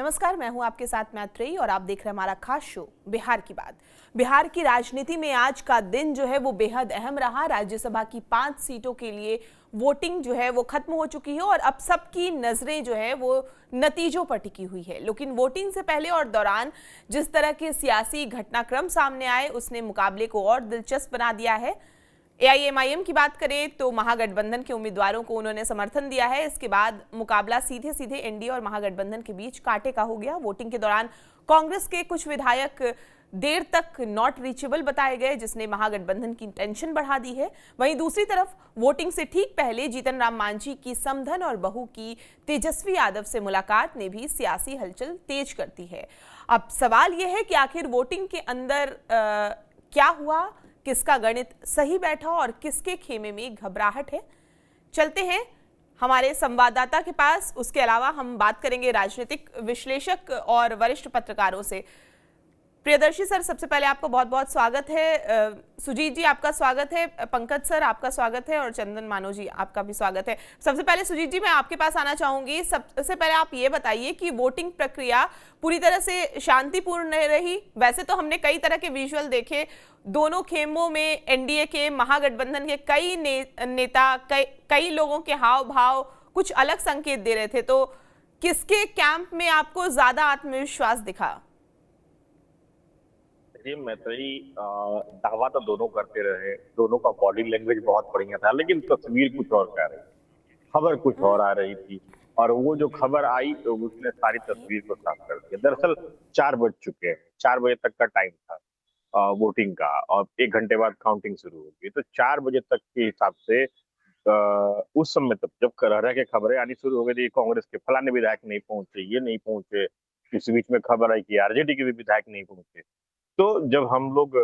नमस्कार, मैं हूं आपके साथ मैत्रेयी और आप देख रहे हैं हमारा खास शो बिहार की बात। बिहार की राजनीति में आज का दिन जो है वो बेहद अहम रहा। राज्यसभा की 5 सीटों के लिए वोटिंग जो है वो खत्म हो चुकी है और अब सबकी नजरें जो है वो नतीजों पर टिकी हुई है। लेकिन वोटिंग से पहले और दौरान जिस तरह के सियासी घटनाक्रम सामने आए उसने मुकाबले को और दिलचस्प बना दिया है। एआईएमआईएम की बात करें तो महागठबंधन के उम्मीदवारों को उन्होंने समर्थन दिया है। इसके बाद मुकाबला सीधे सीधे एनडीए और महागठबंधन के बीच कांटे का हो गया। वोटिंग के दौरान कांग्रेस के कुछ विधायक देर तक नॉट रीचेबल बताए गए, जिसने महागठबंधन की टेंशन बढ़ा दी है। वहीं दूसरी तरफ वोटिंग से ठीक पहले जीतन राम मांझी की समधन और बहू की तेजस्वी यादव से मुलाकात ने भी सियासी हलचल तेज कर दी है। अब सवाल यह है कि आखिर वोटिंग के अंदर क्या हुआ, किसका गणित सही बैठा और किसके खेमे में घबराहट है। चलते हैं हमारे संवाददाता के पास। उसके अलावा हम बात करेंगे राजनीतिक विश्लेषक और वरिष्ठ पत्रकारों से। प्रियदर्शी सर, सबसे पहले आपको बहुत बहुत स्वागत है। सुजीत जी, आपका स्वागत है। पंकज सर, आपका स्वागत है और चंदन मानो जी, आपका भी स्वागत है। सबसे पहले सुजीत जी, मैं आपके पास आना चाहूंगी। सबसे पहले आप ये बताइए कि वोटिंग प्रक्रिया पूरी तरह से शांतिपूर्ण रही। वैसे तो हमने कई तरह के विजुअल देखे, दोनों खेमों में एनडीए के, महागठबंधन के कई नेता, कई लोगों के हाव भाव कुछ अलग संकेत दे रहे थे। तो किसके कैंप में आपको ज्यादा आत्मविश्वास दिखा? जी मैत्रेयी, दावा तो दोनों करते रहे, दोनों का बॉडी लैंग्वेज बहुत बढ़िया था, लेकिन तस्वीर कुछ और कह रही, खबर कुछ और आ रही थी। और वो जो खबर आई तो उसने सारी तस्वीर को साफ कर दिया। दरअसल 4 बज चुके हैं, 4 बजे तक का टाइम था वोटिंग का, और 1 घंटे बाद काउंटिंग शुरू होगी। तो 4 बजे तक के हिसाब से उस समय तक जब रह के खबरें आनी शुरू हो गई थी, कांग्रेस के फलाने विधायक नहीं पहुंचे, ये नहीं पहुंचे, इस बीच में खबर आई कि आरजेडी के भी विधायक नहीं पहुंचे। तो जब हम लोग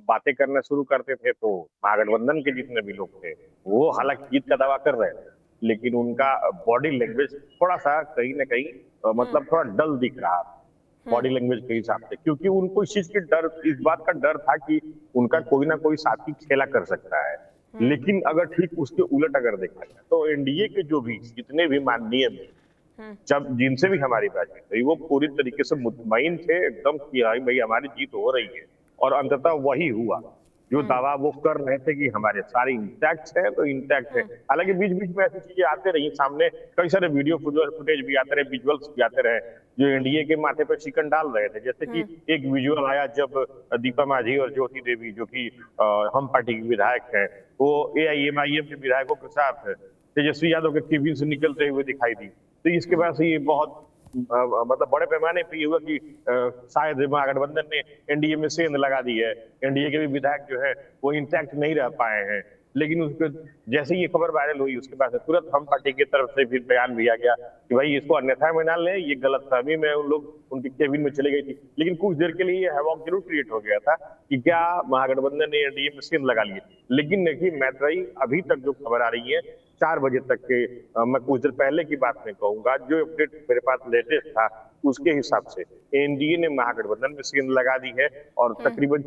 बातें करना शुरू करते थे तो महागठबंधन के जितने भी लोग थे वो हालांकि जीत का दावा कर रहे थे, लेकिन उनका बॉडी लैंग्वेज थोड़ा सा कहीं ना कहीं मतलब थोड़ा डल दिख रहा था बॉडी लैंग्वेज के हिसाब से, क्योंकि उनको इस चीज की डर, इस बात का डर था कि उनका कोई ना कोई साथी खेला कर सकता है। लेकिन अगर ठीक उसके उलट अगर देखा जाए तो एनडीए के जो भी जितने भी माननीय जब जिनसे भी हमारी बातचीत हुई वो पूरी तरीके से मुतमईन थे एकदम कि हाँ भाई हमारी जीत हो रही है, और अंततः वही हुआ जो दावा वो कर रहे थे कि हमारे सारे इंटैक्ट है, तो इंटैक्ट है। हालांकि बीच बीच में ऐसी चीजें आते रही सामने, कई सारे वीडियो फुटेज भी आते रहे, विजुअल्स भी आते रहे जो एनडीए के माथे पर चिकन डाल रहे थे। जैसे कि एक विजुअल आया जब दीपा मांझी और ज्योति देवी, जो कि हम पार्टी के विधायक है, वो एआईएमआईएम के विधायकों के साथ तेजस्वी यादव के केबिन से निकलते हुए दिखाई दी। तो इसके बाद से ये बहुत मतलब बड़े पैमाने पर ये हुआ कि शायद महागठबंधन ने एनडीए में सेंध लगा दी है, एनडीए के भी विधायक जो है वो इंटैक्ट नहीं रह पाए हैं। लेकिन उसके जैसे ही ये खबर वायरल हुई उसके बाद तुरंत हम पार्टी की तरफ से फिर बयान भी आ गया कि भाई इसको अन्यथा में ना लें, ये गलतफहमी में उन लोग उनके केबिन में चले गई थी। लेकिन कुछ देर के लिए ये हवाक जरूर क्रिएट हो गया था कि क्या महागठबंधन ने एनडीए में सेंध लगा लिए। लेकिन देखिए मैत्रेयी, अभी तक जो खबर आ रही है 4 बजे तक के, मैं कुछ देर पहले की बात नहीं कहूंगा, जो अपडेट मेरे पास लेटेस्ट था उसके हिसाब से एनडीए ने महागठबंधन में सेंध लगा दी है, और तकरीबन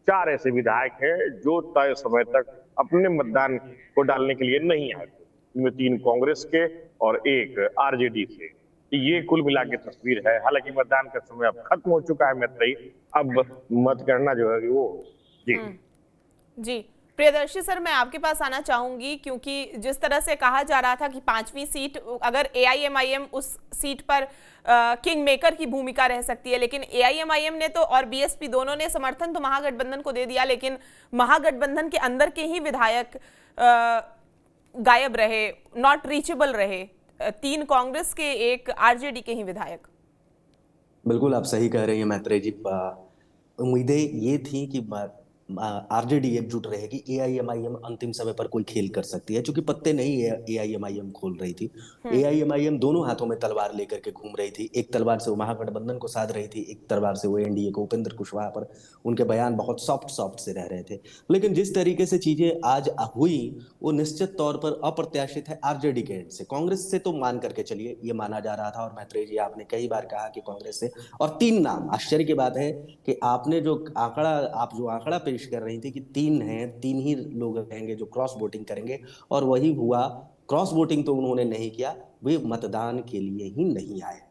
चार ऐसे विधायक हैं जो तय समय तक अपने मतदान को डालने के लिए नहीं आए थे। इनमें 3 कांग्रेस के और 1 आरजेडी से। ये कुल मिला के तस्वीर है। हालांकि मतदान का समय अब खत्म हो चुका है मैत्रेयी, अब मतगणना जो है वो जी प्रियदर्शी सर, मैं आपके पास आना चाहूंगी, क्योंकि जिस तरह से कहा जा रहा था कि 5वीं सीट अगर एआईएमआईएम उस सीट पर किंग मेकर की भूमिका रह सकती है, लेकिन एआईएमआईएम ने तो और बीएसपी दोनों ने समर्थन तो महागठबंधन को दे दिया, लेकिन महागठबंधन के अंदर के ही विधायक गायब रहे, नॉट रीचेबल रहे। 3 कांग्रेस के, 1 आरजेडी के ही विधायक। बिल्कुल आप सही कह रही हैं मैत्रेयी जी। उम्मीदें ये थी कि आरजेडी एकजुट रहेगी, एआईएमआईएम अंतिम समय पर कोई खेल कर सकती है, क्योंकि पत्ते नहीं एआईएमआईएम खोल रही थी। एआईएमआईएम दोनों हाथों में तलवार लेकर के घूम रही थी। एक तलवार से वो महागठबंधन को साध रही थी, एक तलवार से वो एनडीए को, उपेंद्र कुशवाहा पर उनके बयान बहुत सॉफ्ट से रह रहे थे। लेकिन जिस तरीके से चीजें आज हुई वो निश्चित तौर पर अप्रत्याशित है आरजेडी के एंड से। कांग्रेस से तो मान करके चलिए ये माना जा रहा था, और मैत्रेयी जी आपने कई बार कहा कि कांग्रेस से, और 3 नाम, आश्चर्य की बात है कि आपने जो आंकड़ा पेश कर रही थी कि 3 हैं, 3 ही लोग रहेंगे जो क्रॉस वोटिंग करेंगे, और वही हुआ। क्रॉस वोटिंग तो उन्होंने नहीं किया, वे मतदान के लिए ही नहीं आए।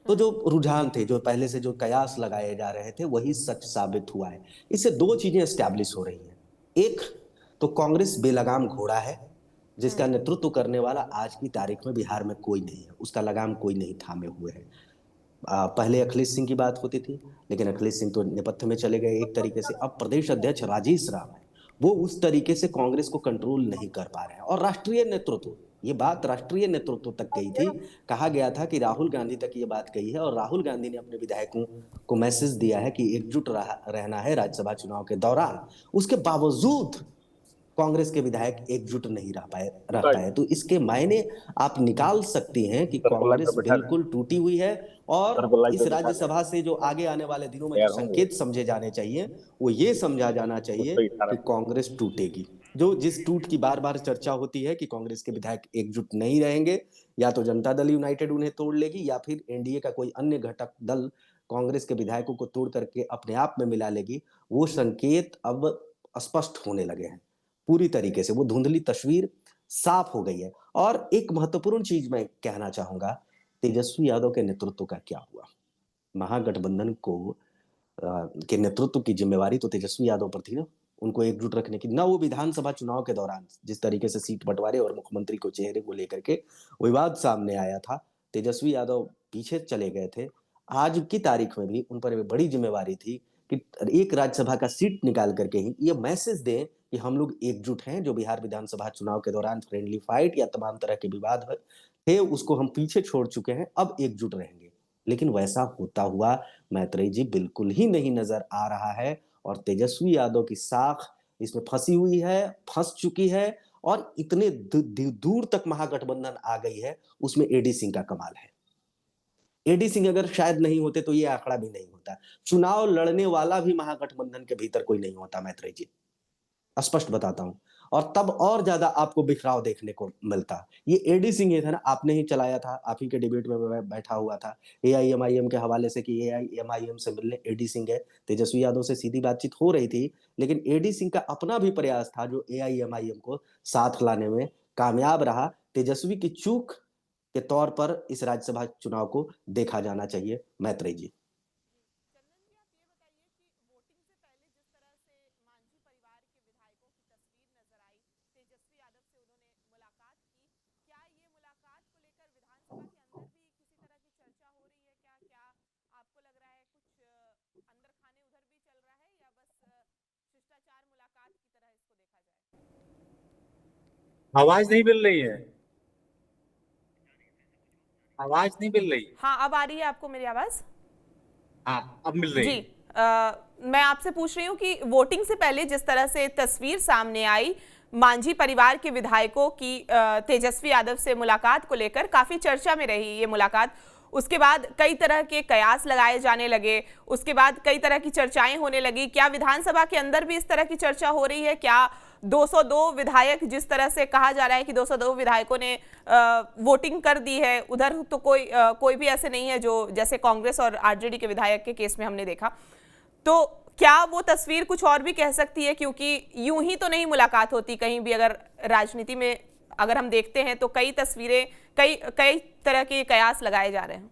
तो जो रुझान थे, जो पहले से जो कयास लगाए जा रहे थे, वही सच साबित हुआ है। इससे दो चीजें एस्टैब्लिश हो रही हैं। एक तो कांग्रेस बेलगाम घोड़ा है, जिसका नेतृत्व करने वाला आज की तारीख में बिहार में कोई नहीं है, उसका लगाम कोई नहीं थामे हुए है। पहले अखिलेश सिंह की बात होती थी, लेकिन अखिलेश सिंह तो नेपथ्य में चले गए एक तरीके से। अब प्रदेश अध्यक्ष राजेश राम है, वो उस तरीके से कांग्रेस को कंट्रोल नहीं कर पा रहे हैं। और राष्ट्रीय नेतृत्व, ये बात राष्ट्रीय नेतृत्व तक गई थी। कहा गया था कि राहुल गांधी तक ये बात कही है, और राहुल गांधी ने अपने विधायकों को मैसेज दिया है कि एकजुट रहना है राज्यसभा चुनाव के दौरान। उसके बावजूद कांग्रेस के विधायक एकजुट नहीं रह पाए। तो इसके मायने आप निकाल सकती हैं कि कांग्रेस बिल्कुल टूटी हुई है। और इस राज्यसभा से जो आगे आने वाले दिनों में जो संकेत समझे जाने चाहिए, वो ये समझा जाना चाहिए कि कांग्रेस टूटेगी। जो जिस टूट की बार बार चर्चा होती है कि कांग्रेस के विधायक एकजुट नहीं रहेंगे, या तो जनता दल यूनाइटेड उन्हें तोड़ लेगी, या फिर एनडीए का कोई अन्य घटक दल कांग्रेस के विधायकों को तोड़ करके अपने आप में मिला लेगी, वो संकेत अब स्पष्ट होने लगे हैं। पूरी तरीके से वो धुंधली तस्वीर साफ हो गई है। और एक महत्वपूर्ण चीज मैं कहना चाहूंगा, तेजस्वी यादव के नेतृत्व का क्या हुआ। महागठबंधन के नेतृत्व की जिम्मेवारी तो तेजस्वी यादव पर थी ना, उनको एकजुट रखने की। ना वो विधानसभा चुनाव के दौरान जिस तरीके से सीट बंटवारे और मुख्यमंत्री को चेहरे को लेकर के विवाद सामने आया था, तेजस्वी यादव पीछे चले गए थे। आज की तारीख में भी उन पर बड़ी जिम्मेवारी थी कि एक राज्यसभा का सीट निकाल करके ही ये मैसेज दें कि हम लोग एकजुट हैं। जो बिहार विधानसभा चुनाव के दौरान फ्रेंडली फाइट या तमाम तरह के विवाद थे, उसको हम पीछे छोड़ चुके हैं, अब एकजुट रहेंगे। लेकिन वैसा होता हुआ मैत्रेयी जी बिल्कुल ही नहीं नजर आ रहा है। और तेजस्वी यादव की साख इसमें फंसी हुई है, फंस चुकी है, और इतने दूर तक महागठबंधन आ गई है। उसमें एडी सिंह का कमाल है। एडी सिंह अगर शायद नहीं होते तो ये आंकड़ा भी नहीं होता। चुनाव लड़ने वाला भी महागठबंधन के भीतर कोई नहीं होता मैत्रेयी जी, स्पष्ट बताता हूं। और तब और ज्यादा आपको बिखराव देखने को मिलता। ये एडी सिंह ये था ना, आपने ही चलाया था, आप ही के डिबेट में बैठा हुआ था एआईएमआईएम के हवाले से कि एआईएमआईएम से मिलने एडी सिंह है। तेजस्वी यादव से सीधी बातचीत हो रही थी, लेकिन एडी सिंह का अपना भी प्रयास था जो एआईएमआईएम को साथ लाने में कामयाब रहा। तेजस्वी की चूक के तौर पर इस राज्यसभा चुनाव को देखा जाना चाहिए मैत्रेयी जी। आवाज नहीं मिल रही है, आवाज नहीं मिल रही। हाँ, अब आ रही है आपको मेरी आवाज? हाँ, अब मिल रही जी। है। मैं आपसे पूछ रही हूँ कि वोटिंग से पहले जिस तरह से तस्वीर सामने आई मांझी परिवार के विधायकों की तेजस्वी यादव से मुलाकात को लेकर, काफी चर्चा में रही ये मुलाकात। उसके बाद कई तरह के कयास लगाए जाने लगे, उसके बाद कई तरह की चर्चाएं होने लगी। क्या विधानसभा के अंदर भी इस तरह की चर्चा हो रही है? क्या 202 विधायक, जिस तरह से कहा जा रहा है कि 202 विधायकों ने वोटिंग कर दी है, उधर तो कोई भी ऐसे नहीं है जो जैसे कांग्रेस और आरजेडी के विधायक के केस में हमने देखा। तो क्या वो तस्वीर कुछ और भी कह सकती है? क्योंकि यूं ही तो नहीं मुलाकात होती कहीं भी। अगर राजनीति में अगर हम देखते हैं तो कई तस्वीरें, कई तरह के कयास लगाए जा रहे हैं।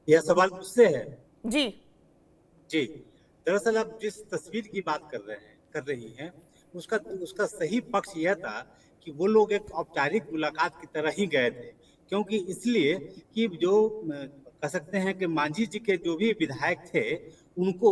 यह सवाल मुझसे है? जी जी, दरअसल आप जिस तस्वीर की बात कर रही हैं, उसका सही पक्ष यह था कि वो लोग एक औपचारिक मुलाकात की तरह ही गए थे। क्योंकि इसलिए कि जो कह सकते हैं कि मांझी जी के जो भी विधायक थे, उनको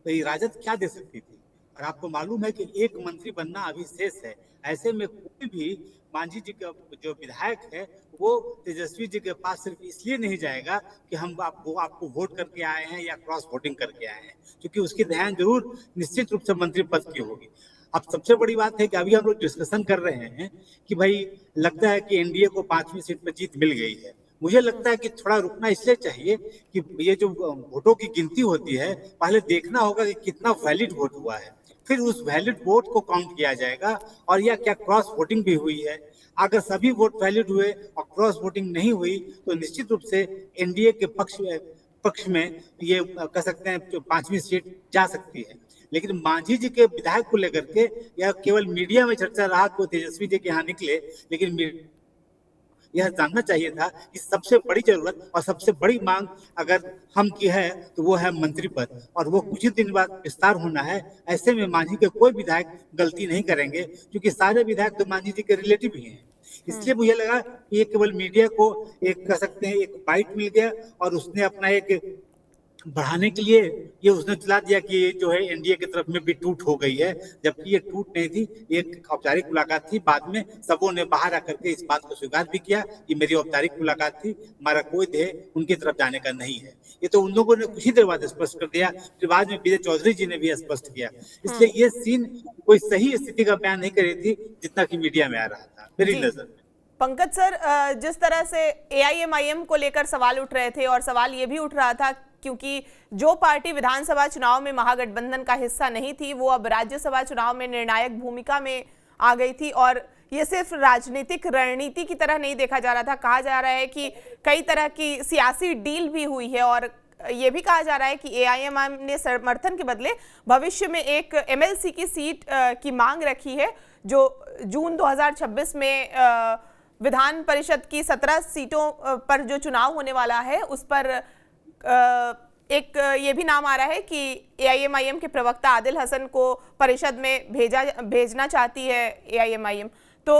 राजद क्या दे सकती थी। और आपको मालूम है कि एक मंत्री बनना अभी शेष है। ऐसे में कोई भी मांझी जी का जो विधायक है वो तेजस्वी जी के पास सिर्फ इसलिए नहीं जाएगा कि हम आपको वोट करके आए हैं या क्रॉस वोटिंग करके आए हैं, क्योंकि उसकी ध्यान जरूर निश्चित रूप से मंत्री पद की होगी। अब सबसे बड़ी बात है कि अभी हम लोग डिस्कशन कर रहे हैं कि भाई लगता है कि एनडीए को 5वीं सीट पर जीत मिल गई है। मुझे लगता है कि थोड़ा रुकना इसलिए चाहिए कि ये जो वोटों की गिनती होती है, पहले देखना होगा कि कितना वैलिड वोट हुआ है, फिर उस वैलिड वोट को काउंट किया जाएगा। और यह क्या क्रॉस वोटिंग भी हुई है? अगर सभी वोट वैलिड हुए और क्रॉस वोटिंग नहीं हुई तो निश्चित रूप से एनडीए के पक्ष में ये कह सकते हैं 5वीं सीट जा सकती है। लेकिन मांझी जी के विधायक को लेकर के यह केवल मीडिया में चर्चा रहा कि तेजस्वी जी के यहाँ निकले, लेकिन यह जानना चाहिए था कि सबसे बड़ी जरूरत और सबसे बड़ी मांग अगर हम की है तो वो है मंत्री पद, और वो कुछ ही दिन बाद विस्तार होना है। ऐसे में मांझी के कोई विधायक गलती नहीं करेंगे, क्योंकि सारे विधायक तो मांझी जी के रिलेटिव ही हैं। इसलिए मुझे लगा कि ये केवल मीडिया को एक कह सकते हैं एक बाइट मिल गया, और उसने अपना एक बढ़ाने के लिए ये उसने चला दिया कि ये जो है एनडीए की तरफ में भी टूट हो गई है, जबकि ये टूट नहीं थी, एक औपचारिक मुलाकात थी। बाद में सबों ने बाहर आकर के इस बात को स्वीकार भी किया कि मेरी औपचारिक मुलाकात थी, हमारा कोई ध्येय उनकी तरफ जाने का नहीं है। ये तो उन लोगों ने कुछ ही देर बाद स्पष्ट कर दिया, फिर बाद में विजय चौधरी जी ने भी स्पष्ट किया। इसलिए ये सीन कोई सही स्थिति का बयान नहीं कर रही थी जितना कि मीडिया में आ रहा था मेरी नजर में। पंकज सर, जिस तरह से एआईएमआईएम को लेकर सवाल उठ रहे थे, और सवाल ये भी उठ रहा था क्योंकि जो पार्टी विधानसभा चुनाव में महागठबंधन का हिस्सा नहीं थी, वो अब राज्यसभा चुनाव में निर्णायक भूमिका में आ गई थी, और ये सिर्फ राजनीतिक रणनीति की तरह नहीं देखा जा रहा था। कहा जा रहा है कि कई तरह की सियासी डील भी हुई है, और ये भी कहा जा रहा है कि एआईएमआईएम ने समर्थन के बदले भविष्य में एक एमएलसी की सीट की मांग रखी है, जो जून 2026 में विधान परिषद की 17 सीटों पर जो चुनाव होने वाला है, उस पर एक ये भी नाम आ रहा है कि एआईएमआईएम के प्रवक्ता आदिल हसन को परिषद में भेजना चाहती है एआईएमआईएम। तो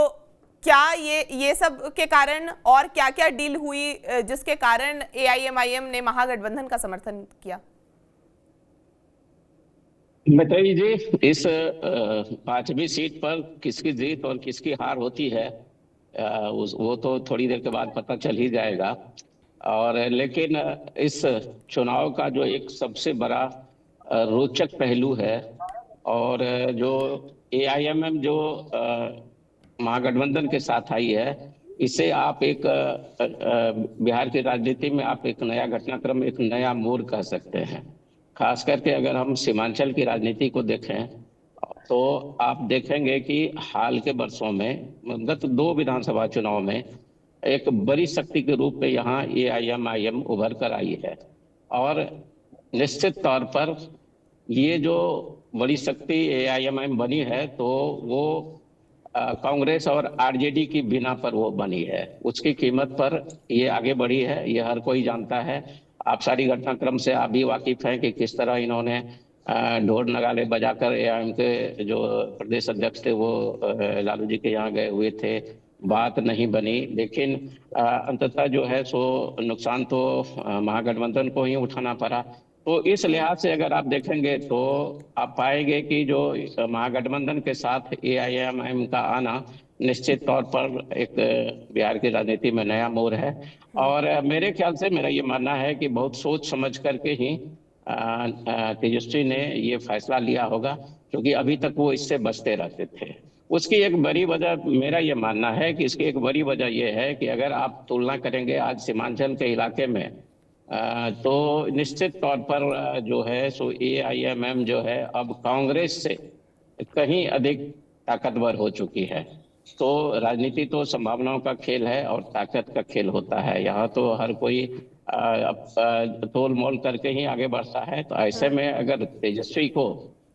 क्या ये सब के कारण और क्या क्या डील हुई जिसके कारण एआईएमआईएम ने महागठबंधन का समर्थन किया? बताइए जी, इस 5वीं सीट पर किसकी जीत और किसकी हार होती है, वो तो थोड़ी देर के बाद पता चल ही जाएगा। और लेकिन इस चुनाव का जो एक सबसे बड़ा रोचक पहलू है, और जो एआईएमआईएम जो महागठबंधन के साथ आई है, इसे आप एक बिहार की राजनीति में आप एक नया घटनाक्रम, एक नया मोड़ कह सकते हैं। खास करके अगर हम सीमांचल की राजनीति को देखें तो आप देखेंगे कि हाल के वर्षों में गत 2 विधानसभा चुनाव में एक बड़ी शक्ति के रूप में यहाँ एआईएमआईएम उभर कर आई है, और निश्चित तौर पर ये जो बड़ी शक्ति एआईएमआईएम बनी है तो वो कांग्रेस और आरजेडी की बिना पर वो बनी है, उसकी कीमत पर ये आगे बढ़ी है, ये हर कोई जानता है। आप सारी घटनाक्रम से आप भी वाकिफ हैं कि किस तरह इन्होंने ढोल नगाड़े बजाकर एआईएम के जो प्रदेश अध्यक्ष थे वो लालू जी के यहाँ गए हुए थे, बात नहीं बनी। लेकिन अंततः जो है सो नुकसान तो महागठबंधन को ही उठाना पड़ा। तो इस लिहाज से अगर आप देखेंगे तो आप पाएंगे कि जो महागठबंधन के साथ एआईएमआईएम का आना निश्चित तौर पर एक बिहार की राजनीति में नया मोड़ है, और मेरे ख्याल से मेरा ये मानना है कि बहुत सोच समझ करके ही तेजस्वी ने ये फैसला लिया होगा, क्योंकि अभी तक वो इससे बचते रहते थे। उसकी एक बड़ी वजह मेरा ये मानना है कि इसकी एक बड़ी वजह ये है कि अगर आप तुलना करेंगे आज सीमांचल के इलाके में तो निश्चित तौर पर जो है सो एआईएमआईएम जो है अब कांग्रेस से कहीं अधिक ताकतवर हो चुकी है। तो राजनीति तो संभावनाओं का खेल है और ताकत का खेल होता है, यहाँ तो हर कोई तोल मोल करके ही आगे बढ़ता है। तो ऐसे में अगर तेजस्वी को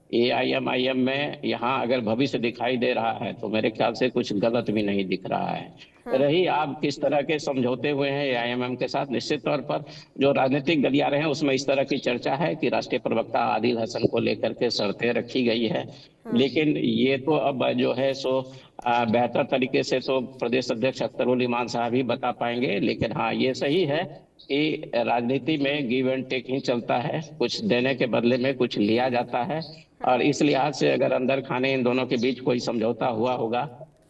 एआईएमआईएम में यहाँ अगर भविष्य दिखाई दे रहा है तो मेरे ख्याल से कुछ गलत भी नहीं दिख रहा है। रही आप किस तरह के समझौते हुए हैं एआईएमआईएम के साथ, निश्चित तौर पर जो राजनीतिक गलियारे हैं उसमें इस तरह की चर्चा है कि राष्ट्रीय प्रवक्ता आदिल हसन को लेकर के शर्तें रखी गई है, लेकिन ये तो अब जो है सो बेहतर तरीके से तो प्रदेश अध्यक्ष अख्तरुल इमान साहब ही बता पाएंगे। लेकिन हाँ, ये सही है कि राजनीति में गिव एंड टेक ही चलता है, कुछ देने के बदले में कुछ लिया जाता है, और इस लिहाज से अगर अंदर खाने इन दोनों के बीच कोई समझौता हुआ होगा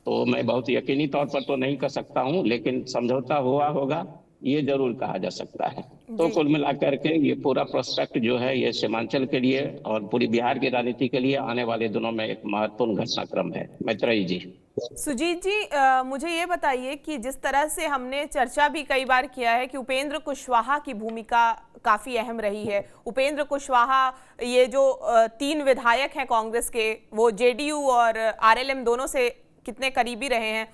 तो मैं बहुत यकीनी तौर पर तो नहीं कर सकता हूं, लेकिन समझौता हुआ होगा ये जरूर कहा जा सकता है। तो कुल मिलाकर के ये पूरा प्रोस्पेक्ट जो है ये सीमांचल के लिए और पूरी बिहार की राजनीति के लिए आने वाले दिनों में एक महत्वपूर्ण घटनाक्रम है। मैत्रेयी जी। सुजीत जी, मुझे ये बताइए कि जिस तरह से हमने चर्चा भी कई बार किया है कि उपेंद्र कुशवाहा की भूमिका काफी अहम रही है। उपेंद्र कुशवाहा ये जो 3 विधायक हैं कांग्रेस के, वो जेडीयू और आरएलएम दोनों से कितने करीबी रहे हैं,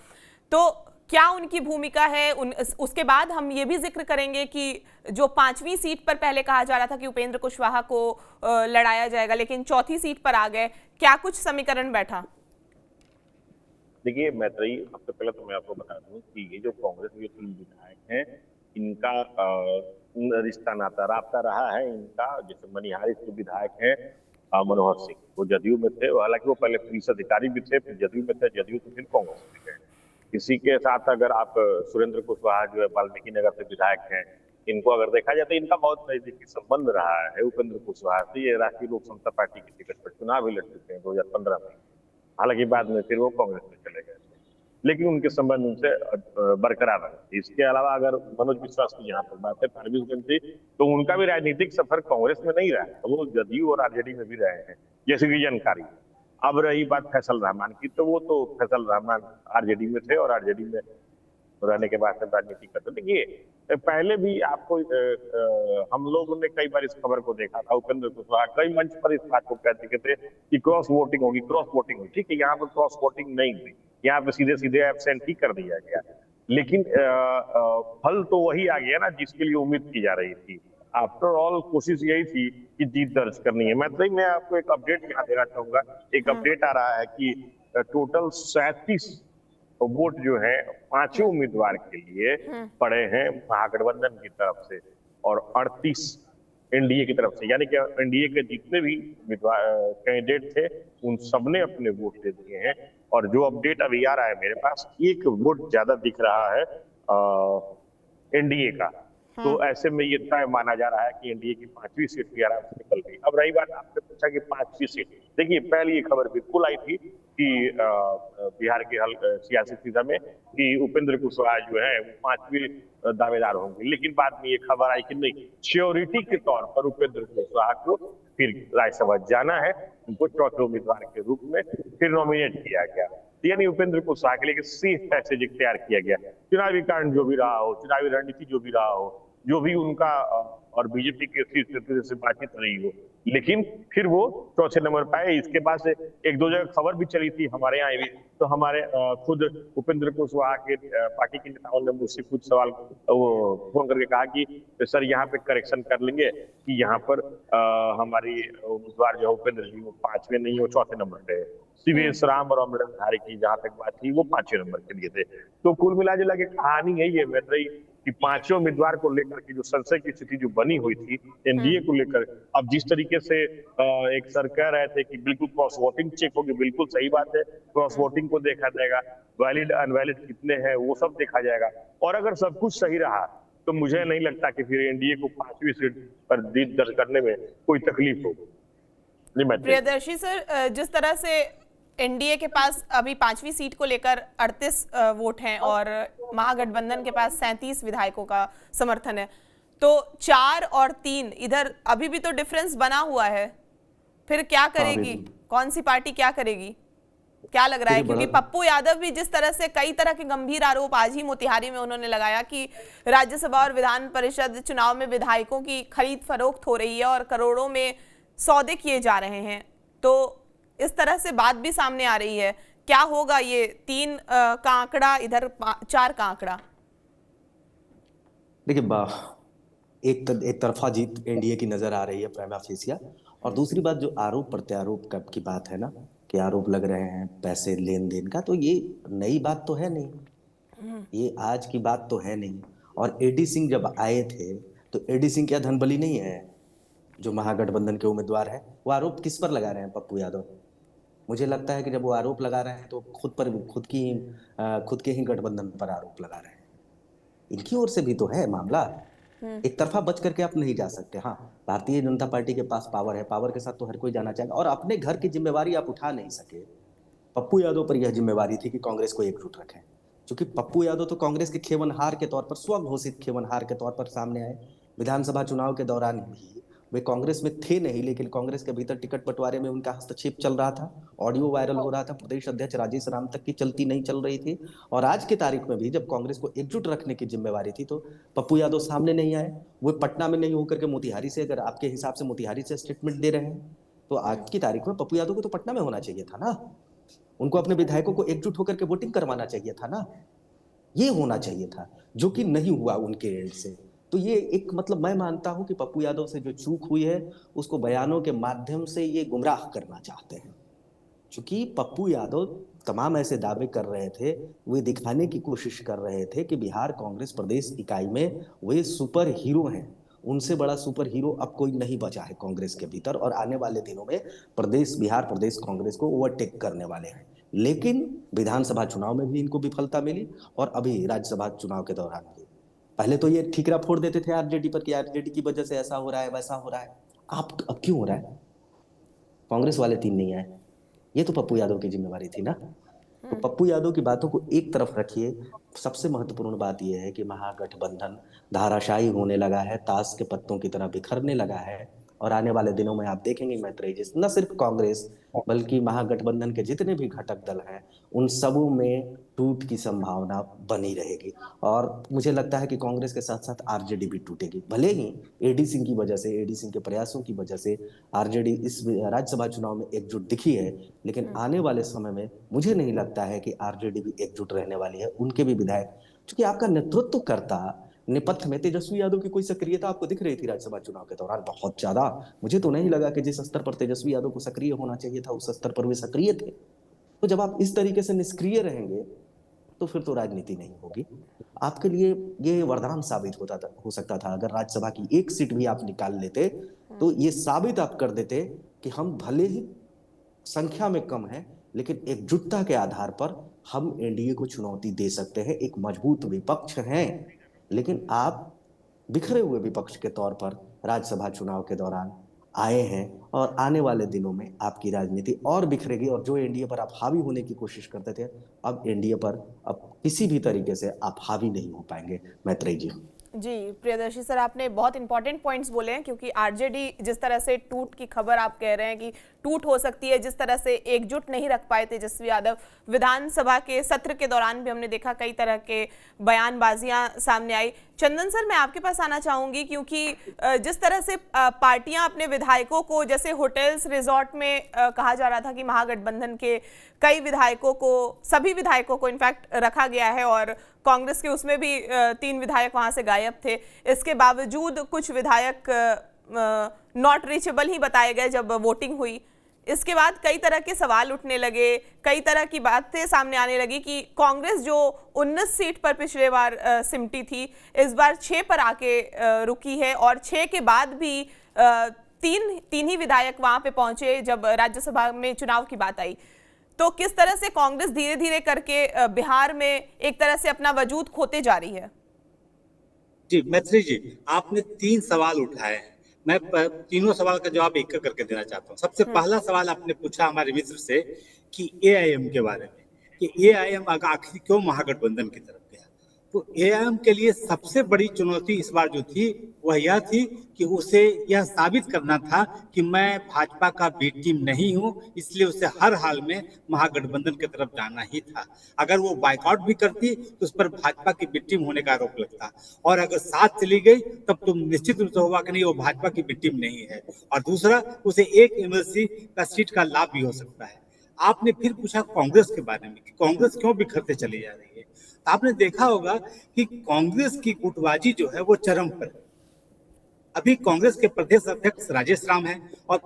तो क्या उनकी भूमिका है? उसके बाद हम ये भी जिक्र करेंगे कि जो 5वीं सीट पर पहले कहा जा रहा था कि उपेंद्र कुशवाहा को लड़ाया जाएगा, लेकिन 4थी सीट पर आ गए, क्या कुछ समीकरण बैठा? देखिए मैत्रेयी, सबसे पहले तो मैं आपको बता दूं कि ये जो कांग्रेस के 3 विधायक हैं, इनका रिश्ता नाता राबता रहा है इनका। जैसे मनिहारी से विधायक हैं मनोहर सिंह, वो जदयू में थे, हालांकि वो पहले पुलिस अधिकारी भी थे, फिर जदयू में थे, जदयू से फिर कांग्रेस में गए। इसी के साथ अगर आप सुरेंद्र कुशवाहा जो है वाल्मीकि नगर से विधायक हैं, इनको अगर देखा जाए तो इनका बहुत नजदीकी संबंध रहा है उपेंद्र कुशवाहा से। ये राष्ट्रीय लोक समता पार्टी की टिकट पर चुनाव भी लड़ चुके हैं 2015 में, हालांकि बाद में फिर वो कांग्रेस में चले गए, लेकिन उनके संबंध उनसे बरकरार रहे। इसके अलावा अगर मनोज विश्वास की यहाँ पर बात है, फारबिसगंज से, तो उनका भी राजनीतिक सफर कांग्रेस में नहीं रहा है, वो जदयू और आरजेडी में भी रहे हैं, जैसे कि जानकारी। अब रही बात फैसल रहमान की, तो वो तो फैसल रहमान आरजेडी में थे और आरजेडी में रहने के बाद राजनीति करते। देखिए पहले भी आपको हम लोगों ने कई बार इस खबर को देखा था, उपेंद्र कुशवाहा कई मंच पर इस बात को कहते थे कि क्रॉस वोटिंग होगी, क्रॉस वोटिंग होगी। ठीक है, यहाँ पर क्रॉस वोटिंग नहीं हुई, यहाँ पे सीधे सीधे एब्सेंट ही कर दिया गया, लेकिन फल तो वही आ गया ना जिसके लिए उम्मीद की जा रही थी। आफ्टर ऑल कोशिश यही थी कि जीत दर्ज करनी है। मैं आपको एक अपडेट यहाँ देना चाहूंगा। एक अपडेट आ रहा है कि टोटल 37 वोट जो है 5 उम्मीदवार के लिए पड़े हैं महागठबंधन की तरफ से और 38 एनडीए की तरफ से, यानी कि एनडीए के जितने भी कैंडिडेट थे उन सबने अपने वोट दे दिए हैं। और जो अपडेट अभी आ रहा है मेरे पास, 1 वोट ज्यादा दिख रहा है एनडीए का। तो ऐसे में ये तय माना जा रहा है कि एनडीए की 5वीं सीट भी आराम से निकल गई। अब रही बात, आपने पूछा कि 5वीं सीट, देखिए पहले ये खबर बिल्कुल आई थी कि बिहार के सियासी सीधा में कि उपेंद्र कुशवाहा जो है वो 5वीं दावेदार होंगे, लेकिन बाद में ये खबर आई कि नहीं, श्योरिटी के तौर पर उपेंद्र कुशवाहा को फिर राज्यसभा जाना है, उनको चौथे उम्मीदवार के रूप में फिर नॉमिनेट किया गया। यानी उपेंद्र कुशवाहा के लिए सेफ पैसेज तैयार किया गया। चुनावी कारण जो भी रहा हो, चुनावी रणनीति जो भी रहा हो, जो भी उनका और बीजेपी के शीर्ष से बातचीत रही हो, लेकिन फिर वो चौथे नंबर पाए। इसके बाद से 1-2 जगह खबर भी चली थी हमारे यहाँ भी, तो हमारे खुद उपेंद्र कुशवाहा के पार्टी के नेताओं ने मुझसे कुछ सवाल वो फोन करके कहा कि सर यहाँ पे करेक्शन कर लेंगे कि यहाँ पर हमारी उम्मीदवार जो है उपेंद्र जी वो 5वें नहीं, वो चौथे नंबर पे है। शिवेश राम और अमृतधारी की जहां तक बात थी वो 5वें नंबर के लिए थे। तो कुल मिला जुला के कहानी यही है मैत्रेयी कि 5वें उम्मीदवार को लेकर के जो संशय की स्थिति जो बनी हुई थी एनडीए को लेकर, अब जिस तरीके से एक सर कह रहे थे कि बिल्कुल क्रॉस वोटिंग चेक होगी, बिल्कुल सही बात है, क्रॉस वोटिंग को देखा जाएगा, वैलिड अनवैलिड कितने हैं वो सब देखा जाएगा। और अगर सब कुछ सही रहा तो मुझे नहीं लगता कि फिर एनडीए को 5वीं सीट पर जीत दर्ज करने में कोई तकलीफ हो। प्रियदर्शी सर, जिस तरह से एनडीए के पास अभी 5वीं सीट को लेकर 38 वोट हैं और महागठबंधन के पास 37 विधायकों का समर्थन है, तो 4 और 3 इधर अभी भी तो डिफरेंस बना हुआ है, फिर क्या करेगी कौन सी पार्टी, क्या करेगी, क्या लग रहा है? क्योंकि पप्पू यादव भी जिस तरह से कई तरह के गंभीर आरोप आज ही मोतिहारी में उन्होंने लगाया कि राज्यसभा और विधान परिषद चुनाव में विधायकों की खरीद फरोख्त हो रही है और करोड़ों में सौदे किए जा रहे हैं, तो इस तरह से बात भी सामने आ रही है। क्या होगा ये 3 का आंकड़ा, इधर 4 का आंकड़ा? देखिए एक तरफा जीत एनडीए की नजर आ रही है प्राइमा फेसिया। और दूसरी बात जो आरोप प्रत्यारोप की बात है ना, कि आरोप लग रहे हैं पैसे लेन देन का, तो ये नई बात तो है नहीं, ये आज की बात तो है नहीं। और एडी सिंह जब आए थे तो एडी सिंह क्या धनबली नहीं है? जो महागठबंधन के उम्मीदवार है, वो आरोप किस पर लगा रहे हैं? पप्पू यादव। मुझे लगता है कि जब वो आरोप लगा रहे हैं तो खुद के ही गठबंधन पर आरोप लगा रहे हैं। इनकी ओर से भी तो है मामला, एक तरफा बच करके आप नहीं जा सकते। हाँ, भारतीय जनता पार्टी के पास पावर है, पावर के साथ तो हर कोई जाना चाहेगा, और अपने घर की जिम्मेवारी आप उठा नहीं सके। पप्पू यादव पर यह जिम्मेवारी थी कि कांग्रेस को एकजुट रखें, क्योंकि पप्पू यादव तो कांग्रेस के खेवनहार के तौर पर, स्वघोषित खेवनहार के तौर पर सामने आए। विधानसभा चुनाव के दौरान भी वे कांग्रेस में थे नहीं, लेकिन कांग्रेस के भीतर टिकट बंटवारे में उनका हस्तक्षेप चल रहा था, ऑडियो वायरल हो रहा था, प्रदेश अध्यक्ष राजेश राम तक की चलती नहीं चल रही थी। और आज की तारीख में भी जब कांग्रेस को एकजुट रखने की जिम्मेवारी थी तो पप्पू यादव सामने नहीं आए। वो पटना में नहीं होकर के मोतिहारी से, अगर आपके हिसाब से मोतिहारी से स्टेटमेंट दे रहे हैं, तो आज की तारीख में पप्पू यादव को तो पटना में होना चाहिए था ना, उनको अपने विधायकों को एकजुट होकर के वोटिंग करवाना चाहिए था ना, ये होना चाहिए था, जो कि नहीं हुआ उनके एंड से। तो ये एक मतलब मैं मानता हूं कि पप्पू यादव से जो चूक हुई है उसको बयानों के माध्यम से ये गुमराह करना चाहते हैं, चूंकि पप्पू यादव तमाम ऐसे दावे कर रहे थे, वे दिखाने की कोशिश कर रहे थे कि बिहार कांग्रेस प्रदेश इकाई में वे सुपर हीरो हैं। उनसे बड़ा सुपर हीरो अब कोई नहीं बचा है कांग्रेस के भीतर, और आने वाले दिनों में बिहार प्रदेश कांग्रेस को ओवरटेक करने वाले हैं। लेकिन विधानसभा चुनाव में भी इनको विफलता मिली, और अभी राज्यसभा चुनाव के दौरान भी। पहले तो ये ठीकरा फोड़ देते थे आरजेडी पर कि आरजेडी की वजह से ऐसा हो रहा है, वैसा हो रहा है। अब क्यों हो रहा है? कांग्रेस वाले 3 नहीं आए, ये तो पप्पू यादव की जिम्मेवारी थी ना। तो पप्पू यादव की बातों को एक तरफ रखिए। सबसे महत्वपूर्ण बात यह है कि महागठबंधन धाराशायी होने लगा है, ताश के पत्तों की तरह बिखरने लगा है। और आने वाले दिनों में आप देखेंगे मैत्रेय जी, न सिर्फ कांग्रेस बल्कि महागठबंधन के जितने भी घटक दल हैं, उन सबों में टूट की संभावना बनी रहेगी। और मुझे लगता है कि कांग्रेस के साथ साथ आरजेडी भी टूटेगी। भले ही एडी सिंह की वजह से, एडी सिंह के प्रयासों की वजह से आरजेडी इस राज्यसभा चुनाव में एकजुट दिखी है, लेकिन आने वाले समय में मुझे नहीं लगता है कि आरजेडी भी एकजुट रहने वाली है। उनके भी विधायक, क्योंकि आपका नेतृत्व करता नेपथ्य में तेजस्वी यादव की कोई सक्रियता आपको दिख रही थी राज्यसभा चुनाव के दौरान? बहुत ज्यादा। मुझे तो नहीं लगा कि जिस स्तर पर तेजस्वी यादव को सक्रिय होना चाहिए था उस स्तर पर वे सक्रिय थे। तो जब आप इस तरीके से निष्क्रिय रहेंगे तो फिर तो राजनीति नहीं होगी। आपके लिए ये वरदान साबित हो सकता था अगर राज्यसभा की एक सीट भी आप निकाल लेते, तो ये साबित आप कर देते कि हम भले ही संख्या में कम है, लेकिन एकजुटता के आधार पर हम एनडीए को चुनौती दे सकते हैं। एक मजबूत विपक्ष है, लेकिन आप बिखरे हुए विपक्ष के तौर पर राज्यसभा चुनाव के दौरान आए हैं, और आने वाले दिनों में आपकी राजनीति और बिखरेगी। और जो एनडीए पर आप हावी होने की कोशिश करते थे, अब एनडीए पर अब किसी भी तरीके से आप हावी नहीं हो पाएंगे। मैत्रेय जी। जी प्रियदर्शी सर, आपने बहुत इंपॉर्टेंट पॉइंट्स बोले हैं, क्योंकि आरजेडी जिस तरह से टूट की खबर आप कह रहे हैं कि टूट हो सकती है, जिस तरह से एकजुट नहीं रख पाए तेजस्वी यादव, विधानसभा के सत्र के दौरान भी हमने देखा कई तरह के बयानबाजियां सामने आई। चंदन सर, मैं आपके पास आना चाहूंगी, क्योंकि जिस तरह से पार्टियां अपने विधायकों को, जैसे होटल्स रिजॉर्ट में कहा जा रहा था कि महागठबंधन के कई विधायकों को, सभी विधायकों को इनफैक्ट रखा गया है, और कांग्रेस के उसमें भी 3 विधायक वहां से गायब थे। इसके बावजूद कुछ विधायक नॉट रीचेबल ही बताए गए जब वोटिंग हुई। इसके बाद कई तरह के सवाल उठने लगे, कई तरह की बातें सामने आने लगी कि कांग्रेस जो 19 सीट पर पिछले बार सिमटी थी, इस बार 6 पर आके रुकी है, और 6 के बाद भी तीन ही विधायक वहां पे पहुंचे जब राज्यसभा में चुनाव की बात आई। तो किस तरह से कांग्रेस धीरे धीरे करके बिहार में एक तरह से अपना वजूद खोते जा रही है? जी मैत्रेय जी, आपने 3 सवाल उठाए हैं। मैं तीनों सवाल का जवाब एक करके देना चाहता हूँ। सबसे पहला सवाल आपने पूछा हमारे मित्र से कि एआईएम के बारे में, कि एआईएम आखिर क्यों महागठबंधन की तरफ गया। तो एआईएम के लिए सबसे बड़ी चुनौती इस बार जो थी वह यह थी कि उसे यह साबित करना था कि मैं भाजपा का बी टीम नहीं हूं, इसलिए उसे हर हाल में महागठबंधन की तरफ जाना ही था। अगर वो बाइकआउट भी करती तो उस पर भाजपा की बी टीम होने का आरोप लगता, और अगर साथ चली गई तब तो निश्चित रूप से होगा कि नहीं, वो भाजपा की बी टीम नहीं है। और दूसरा, उसे एक एमएलसी का सीट का लाभ भी हो सकता है। आपने फिर पूछा कांग्रेस के बारे में कि कांग्रेस क्यों बिखरते चली जा रही है। आपने देखा होगा कि कांग्रेस की गुटबाजी जो है वो चरम पर है। अभी कांग्रेस के प्रदेश अध्यक्ष राजेश राम हैं, और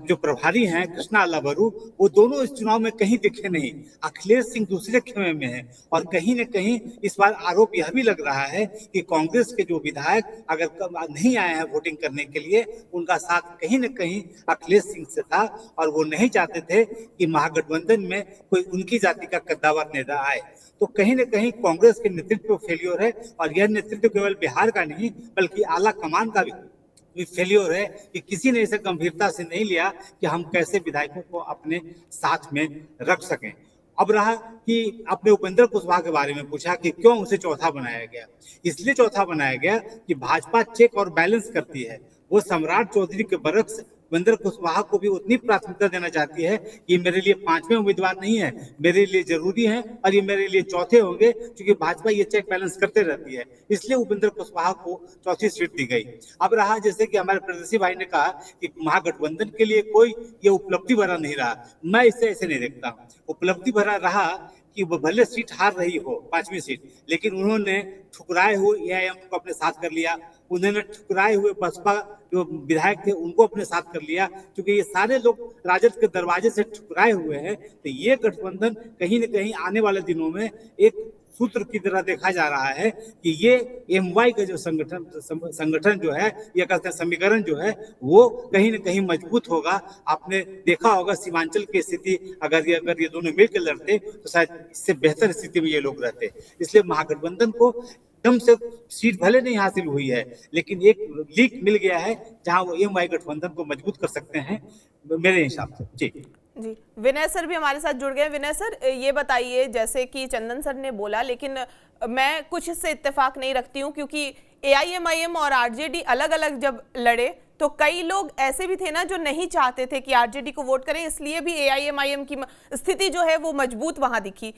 जो प्रभारी हैं कृष्णा लाबरू, वो दोनों इस चुनाव में कहीं दिखे नहीं। अखिलेश सिंह दूसरे खेमे में हैं, और कहीं न कहीं इस बार आरोप यह भी लग रहा है कि कांग्रेस के जो विधायक अगर नहीं आए हैं वोटिंग करने के लिए, उनका साथ कहीं न कहीं अखिलेश सिंह से था, और वो नहीं चाहते थे कि महागठबंधन में कोई उनकी जाति का कद्दावर नेता आए। तो कहीं न कहीं कांग्रेस के नेतृत्व फेलियर है, और यह नेतृत्व केवल बिहार का नहीं बल्कि आला कमान का भी फेलियर है कि किसी ने इसे गंभीरता से नहीं लिया कि हम कैसे विधायकों को अपने साथ में रख सकें। अब रहा कि आपने उपेंद्र कुशवाहा के बारे में पूछा कि क्यों उसे चौथा बनाया गया। इसलिए चौथा बनाया गया कि भाजपा चेक और बैलेंस करती है। वो सम्राट चौधरी के बरक्स उपेंद्र कुशवाहा को भी उतनी प्राथमिकता देना चाहती है कि मेरे लिए 5वें उम्मीदवार नहीं है, मेरे लिए जरूरी है, और ये मेरे लिए चौथे होंगे, क्योंकि भाजपा ये चेक बैलेंस करते रहती है। इसलिए उपेंद्र कुशवाहा को चौथी सीट दी गई। अब रहा, जैसे कि हमारे प्रदेशी भाई ने कहा कि महागठबंधन के लिए कोई ये उपलब्धि भरा नहीं रहा, मैं इसे ऐसे नहीं देखता। उपलब्धि भरा रहा कि वो भले सीट हार रही हो 5वीं सीट, लेकिन उन्होंने ठुकराए हुए एआईएम को अपने साथ कर लिया। उन्होंने ठुकराए हुए बसपा जो विधायक थे उनको अपने साथ कर लिया, क्योंकि ये सारे लोग राजद के दरवाजे से ठुकराए हुए हैं। तो ये गठबंधन कहीं न कहीं आने वाले दिनों में एक सूत्र की तरह देखा जा रहा है कि ये एमवाई का जो संगठन जो है, या कहते हैं समीकरण जो है, वो कहीं न कहीं मजबूत होगा। आपने देखा होगा सीमांचल की स्थिति, अगर ये दोनों मिलकर लड़ते तो शायद इससे बेहतर स्थिति में ये लोग रहते। इसलिए महागठबंधन को एकदम से सीट भले नहीं हासिल हुई है, लेकिन एक लीक मिल गया है जहां वो एमवाई गठबंधन को मजबूत कर सकते हैं मेरे हिसाब से। जी जी, विनय सर भी हमारे साथ जुड़ गए। विनय सर, ये बताइए, जैसे कि चंदन सर ने बोला, लेकिन मैं कुछ इससे इत्तेफाक नहीं रखती हूँ, क्योंकि एआईएमआईएम और आरजेडी अलग अलग जब लड़े तो कई लोग ऐसे भी थे ना जो नहीं चाहते थे कि आरजेडी को वोट करें, इसलिए भी एआईएमआईएम की स्थिति जो है वो मजबूत वहां दिखी।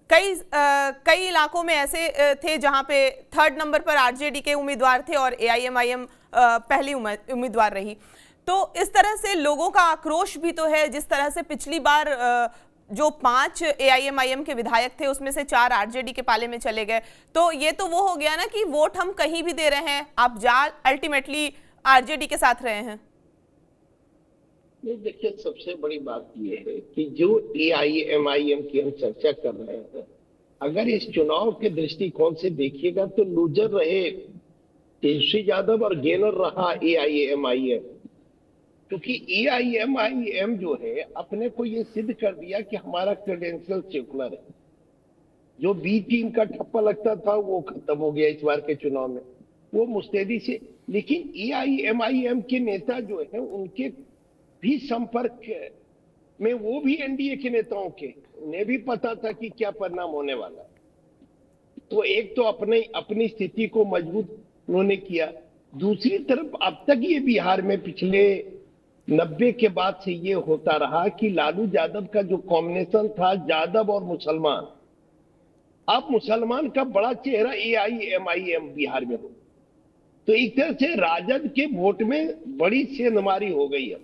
कई इलाकों में ऐसे थे जहां पे 3rd नंबर पर आरजेडी के उम्मीदवार थे और एआईएमआईएम पहली उम्मीदवार रही। तो इस तरह से लोगों का आक्रोश भी तो है। जिस तरह से पिछली बार जो 5 एआईएमआईएम के विधायक थे उसमें से 4 आरजेडी के पाले में चले गए, तो ये तो वो हो गया ना कि वोट हम कहीं भी दे रहे हैं, आप अल्टीमेटली आरजेडी के साथ रहे हैं। नहीं, देखिए, सबसे बड़ी बात यह है कि जो एआईएमआईएम की हम चर्चा कर रहे हैं, अगर इस चुनाव के दृष्टिकोण से देखिएगा तो लूजर रहे तेजस्वी यादव और गेनर रहा एआईएमआईएम, क्योंकि एआईएमआईएम जो है अपने को ये सिद्ध कर दिया कि हमारा क्रेडेंशियल सेकुलर है। जो बी टीम का ठप्पा लगता था वो खत्म हो गया इस बार के चुनाव में, वो मुस्तैदी से। लेकिन एआईएमआईएम के नेता जो है उनके भी संपर्क में, वो भी एनडीए के नेताओं के, उन्हें भी पता था कि क्या परिणाम होने वाला। तो एक तो अपनी स्थिति को मजबूत उन्होंने किया। दूसरी तरफ अब तक ये बिहार में पिछले 90 के बाद से ये होता रहा कि लालू यादव का जो कॉम्बिनेशन था यादव और मुसलमान, अब मुसलमान का बड़ा चेहरा एआईएमआईएम बिहार में हो, तो एक तरह से राजद के वोट में बड़ी सेंधमारी हो गई है।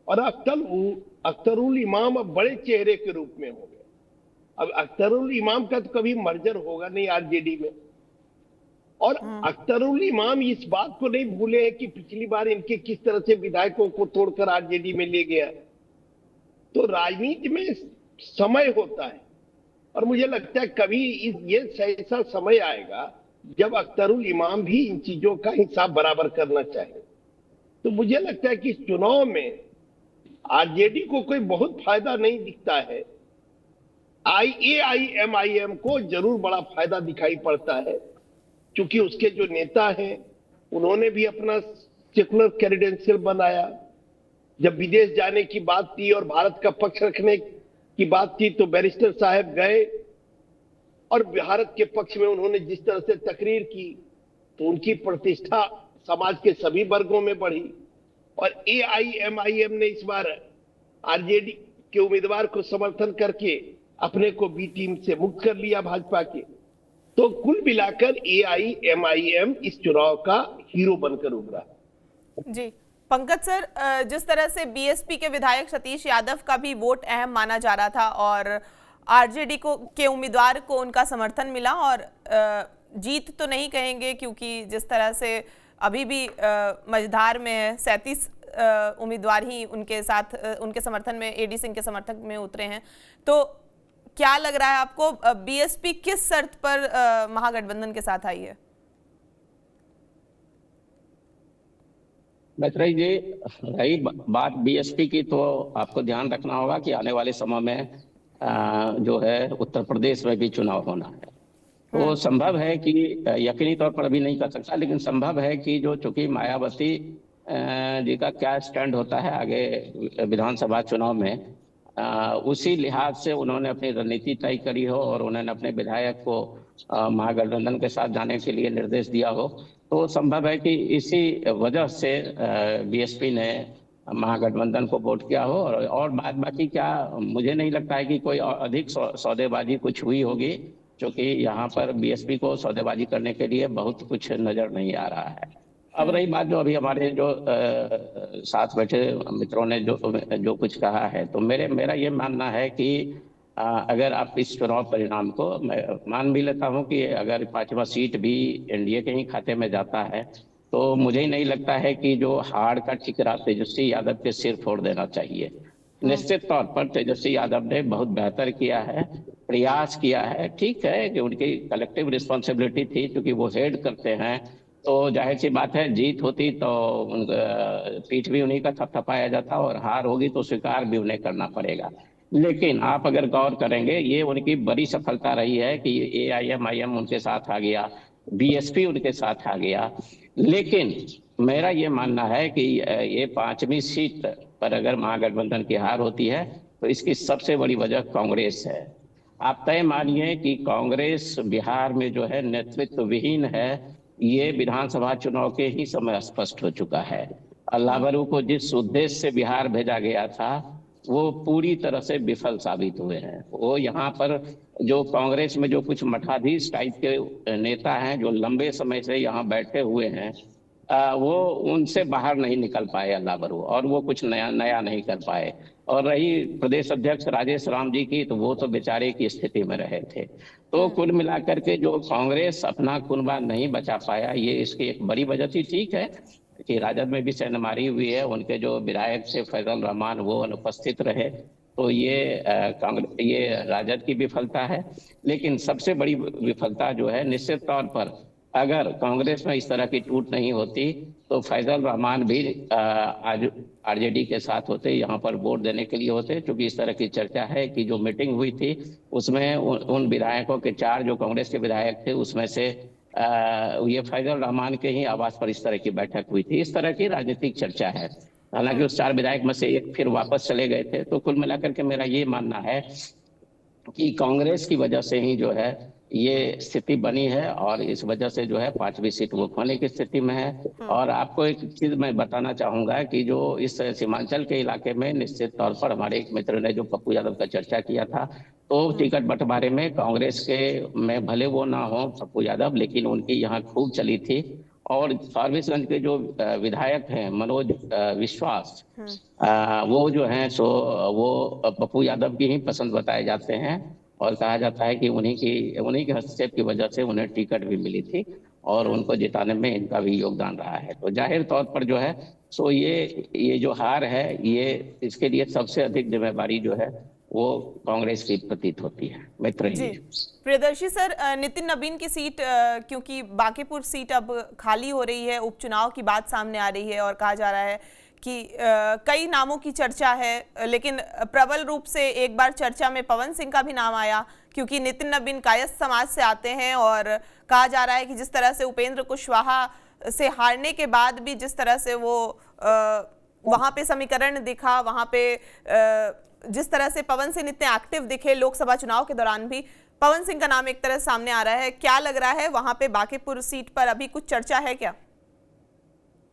और अख्तरुल इमाम अब बड़े चेहरे के रूप में हो गए। अब अख्तरुल इमाम का तो कभी मर्जर होगा नहीं आरजेडी में, और अख्तरुल इमाम इस बात को नहीं भूले हैं कि पिछली बार इनके किस तरह से विधायकों को तोड़कर आरजेडी में ले गया। तो राजनीति में समय होता है, और मुझे लगता है कभी ये ऐसा समय आएगा जब अख्तरुल इमाम भी इन चीजों का हिसाब बराबर करना चाहे। तो मुझे लगता है कि इस चुनाव में आरजेडी को कोई बहुत फायदा नहीं दिखता है, एआईएमआईएम को जरूर बड़ा फायदा दिखाई पड़ता है, क्योंकि उसके जो नेता हैं उन्होंने भी अपना सेकुलर क्रेडेंशियल बनाया। जब विदेश जाने की बात थी और भारत का पक्ष रखने की बात थी तो बैरिस्टर साहब गए और भारत के पक्ष में उन्होंने जिस तरह से तकरीर की तो उनकी प्रतिष्ठा समाज के सभी वर्गों में बढ़ी। और एआईएमआईएम ने इस बार आरजेडी के उम्मीदवार को समर्थन करके अपने को बी टीम से मुक्त कर लिया भाजपा के। तो कुल मिलाकर एआईएमआईएम इस चुनाव का हीरो बनकर उभरा। जी पंकज सर, जिस तरह से बीएसपी के विधायक सतीश यादव का भी वोट अहम माना जा रहा था और आरजेडी के उम्मीदवार को उनका समर्थन मिला, और जीत तो नहीं कहेंगे क्योंकि जिस तरह से अभी भी मझधार में 37 उम्मीदवार ही उनके साथ उनके समर्थन में, एडी सिंह के समर्थक में उतरे हैं, तो क्या लग रहा है आपको बीएसपी किस शर्त पर महागठबंधन के साथ आई है? मैत्रेयी जी, रही बात बीएसपी की, तो आपको ध्यान रखना होगा कि आने वाले समय में जो है उत्तर प्रदेश में भी चुनाव होना है। तो संभव है कि, यकीनी तौर पर अभी नहीं कर सकता, लेकिन संभव है कि जो चूंकि मायावती जी का क्या स्टैंड होता है आगे विधानसभा चुनाव में, उसी लिहाज से उन्होंने अपनी रणनीति तय करी हो और उन्होंने अपने विधायक को महागठबंधन के साथ जाने के लिए निर्देश दिया हो। तो संभव है कि इसी वजह से बीएसपी ने महागठबंधन को वोट किया हो। और बाकी क्या, मुझे नहीं लगता है कि कोई अधिक सौदेबाजी कुछ हुई होगी, क्योंकि यहाँ पर बीएसपी को सौदेबाजी करने के लिए बहुत कुछ नजर नहीं आ रहा है। अब रही बात जो अभी हमारे जो साथ बैठे मित्रों ने जो कुछ कहा है, तो मेरा ये मानना है कि अगर आप इस चुनाव परिणाम को, मैं मान भी लेता हूं कि अगर पांचवा सीट भी एनडीए के ही खाते में जाता है, तो मुझे ही नहीं लगता है कि जो हार का ठिकरा तेजस्वी यादव के सिर फोड़ देना चाहिए। निश्चित तौर पर तेजस्वी यादव ने बहुत बेहतर किया है, प्रयास किया है। ठीक है कि उनकी कलेक्टिव रिस्पॉन्सिबिलिटी थी, क्योंकि वो हेड करते हैं, तो जाहिर सी बात है जीत होती तो पीठ भी उन्हीं का थपथपाया जाता, और हार होगी तो स्वीकार भी उन्हें करना पड़ेगा। लेकिन आप अगर गौर करेंगे, ये उनकी बड़ी सफलता रही है कि एआईएमआईएम उनके साथ आ गया, बीएसपी उनके साथ आ गया। लेकिन मेरा ये मानना है कि ये पांचवी सीट पर अगर महागठबंधन की हार होती है, तो इसकी सबसे बड़ी वजह कांग्रेस है। आप तय मानिए कि कांग्रेस बिहार में जो है नेतृत्व विहीन है, ये विधानसभा चुनाव के ही समय स्पष्ट हो चुका है। अल्लाह को जिस उद्देश्य से बिहार भेजा गया था, वो पूरी तरह से विफल साबित हुए हैं। वो यहाँ पर जो कांग्रेस में जो कुछ मठाधीश टाइप के नेता हैं, जो लंबे समय से यहाँ बैठे हुए हैं, वो उनसे बाहर नहीं निकल पाए अल्लाह बरू, और वो कुछ नया नया नहीं कर पाए। और रही प्रदेश अध्यक्ष राजेश राम जी की, तो वो तो बेचारे की स्थिति में रहे थे। तो कुल मिलाकर के जो कांग्रेस अपना कुनबा नहीं बचा पाया, ये इसकी एक बड़ी वजह थी। ठीक है कि राजद में भी सेंधमारी हुई है, उनके जो विधायक थे फैजल रहमान वो अनुपस्थित रहे, तो ये कांग्रेस, ये राजद की विफलता है। लेकिन सबसे बड़ी विफलता जो है, निश्चित तौर पर अगर कांग्रेस में इस तरह की टूट नहीं होती, तो फैजल रहमान भी आज आरजेडी के साथ होते, यहाँ पर वोट देने के लिए होते। क्योंकि इस तरह की चर्चा है कि जो मीटिंग हुई थी उसमें उन विधायकों के 4 जो कांग्रेस के विधायक थे, उसमें से ये फैजल रहमान के ही आवास पर इस तरह की बैठक हुई थी। इस तरह की राजनीतिक चर्चा है। हालांकि उस 4 विधायक में से एक फिर वापस चले गए थे। तो कुल मिलाकर के मेरा ये मानना है कि कांग्रेस की वजह से ही जो है ये स्थिति बनी है, और इस वजह से जो है 5वीं सीट वो खोने की स्थिति में है। और आपको एक चीज मैं बताना चाहूंगा कि जो इस सीमांचल के इलाके में निश्चित तौर पर हमारे एक मित्र ने जो पप्पू यादव का चर्चा किया था, तो टिकट बंटवारे में कांग्रेस के में भले वो ना हो पप्पू यादव, लेकिन उनकी यहाँ खूब चली थी। और फारबिसगंज के जो विधायक हैं मनोज विश्वास, वो जो हैं सो वो पप्पू यादव की ही पसंद बताए जाते हैं, और कहा जाता है कि उन्हीं के हस्तक्षेप की वजह से उन्हें टिकट भी मिली थी, और उनको जिताने में इनका भी योगदान रहा है। तो जाहिर तौर पर जो है सो ये जो हार है, ये इसके लिए सबसे अधिक जिम्मेवारी जो है वो कांग्रेस की प्रतीत होती है। मित्र जी, प्रियदर्शी सर, नितिन नबीन की सीट, क्योंकि बांकीपुर सीट अब खाली हो रही है, उपचुनाव की बात सामने आ रही है, और कहा जा रहा है कि कई नामों की चर्चा है, लेकिन प्रबल रूप से एक बार चर्चा में पवन सिंह का भी नाम आया, क्योंकि नितिन नबीन कायस्थ समाज से आते हैं, और कहा जा रहा है कि जिस तरह से उपेंद्र कुशवाहा से हारने के बाद भी जिस तरह से वो वहां पे समीकरण दिखा, वहां पे जिस तरह से पवन सिंह इतने एक्टिव दिखे लोकसभा चुनाव के दौरान भी, पवन सिंह का नाम एक तरह सामने आ रहा है। क्या लग रहा है, वहां पे बांकीपुर सीट पर अभी कुछ चर्चा है क्या?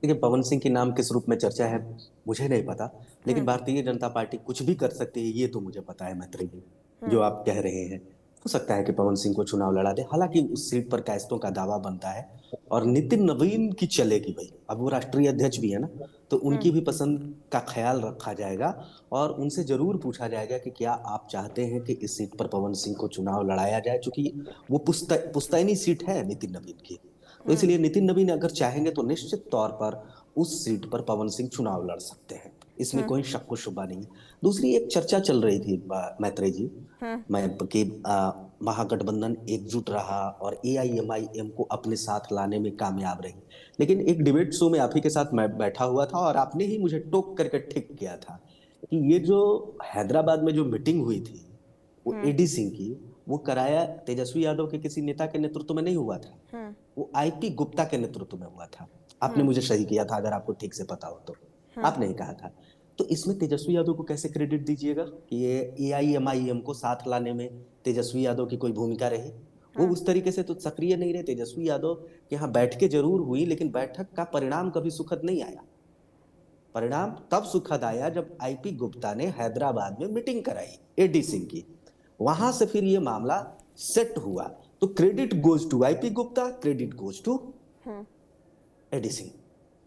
देखिए, पवन सिंह के नाम किस रूप में चर्चा है मुझे नहीं पता, लेकिन भारतीय जनता पार्टी कुछ भी कर सकती है ये तो मुझे पता है। मैत्री जी, जो आप कह रहे हैं, हो सकता है कि पवन सिंह को चुनाव लड़ा दे। हालांकि उस सीट पर कायस्तों का दावा बनता है, और नितिन नवीन की चलेगी भाई। अब वो राष्ट्रीय अध्यक्ष भी है ना, तो उनकी भी पसंद का ख्याल रखा जाएगा, और उनसे जरूर पूछा जाएगा कि क्या आप चाहते हैं कि इस सीट पर पवन सिंह को चुनाव लड़ाया जाए, क्योंकि वो पुश्तैनी सीट है नितिन नवीन की। तो इसलिए नितिन नवीन अगर चाहेंगे तो निश्चित तौर पर उस सीट पर पवन सिंह चुनाव लड़ सकते हैं, इसमें कोई शक व शुबा नहीं। दूसरी एक चर्चा चल रही थी मैत्री जी, कि महागठबंधन एकजुट रहा और एआईएमआईएम को अपने साथ लाने में कामयाब रही। लेकिन एक डिबेट शो में आप ही के साथ मैं बैठा हुआ था, और आपने ही मुझे टोक करके ठीक किया था कि ये जो हैदराबाद में जो मीटिंग हुई थी वो एडी सिंह की, वो कराया तेजस्वी यादव के किसी नेता के नेतृत्व में नहीं हुआ था, वो आईपी गुप्ता के नेतृत्व में हुआ था। आपने मुझे सही किया था, अगर आपको ठीक से पता हो तो। आपने ही कहा था। तो इसमें तेजस्वी यादव को कैसे क्रेडिट दीजिएगा कि ये एआईएमआईएम को साथ लाने में तेजस्वी यादव की कोई भूमिका रही? वो उस तरीके से तो सक्रिय नहीं रहे। तेजस्वी यादव के यहाँ बैठकें जरूर हुई, लेकिन बैठक का परिणाम कभी सुखद नहीं आया। परिणाम तब सुखद आया जब आईपी गुप्ता ने हैदराबाद में मीटिंग कराई एडी सिंह की, वहां से फिर ये मामला सेट हुआ। तो credit goes to IP Gupta, credit goes to AD Singh.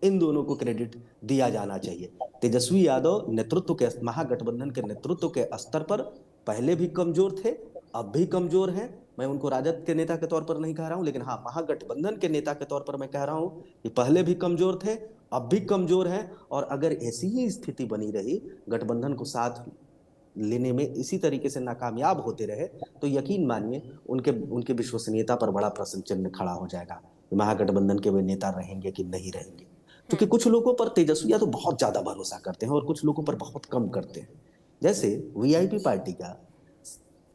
इन दोनों को क्रेडिट दिया जाना चाहिए। तेजस्वी यादव नेतृत्व के, महागठबंधन के नेतृत्व के स्तर पर पहले भी कमजोर थे, अब भी कमजोर हैं। मैं उनको राजद के नेता के तौर पर नहीं कह रहा हूं, लेकिन हाँ, महागठबंधन के नेता के तौर पर मैं कह रहा हूं कि पहले भी कमजोर थे, अब भी कमजोर हैं। और अगर ऐसी ही स्थिति बनी रही, गठबंधन को साथ लेने में इसी तरीके से नाकामयाब होते रहे, तो यकीन मानिए उनके उनके विश्वसनीयता पर बड़ा प्रश्न चिन्ह खड़ा हो जाएगा। महागठबंधन के वे नेता रहेंगे कि नहीं रहेंगे। क्योंकि कुछ लोगों पर तेजस्वी यादव बहुत ज्यादा भरोसा करते हैं और कुछ लोगों पर बहुत कम करते हैं। जैसे वीआईपी पार्टी का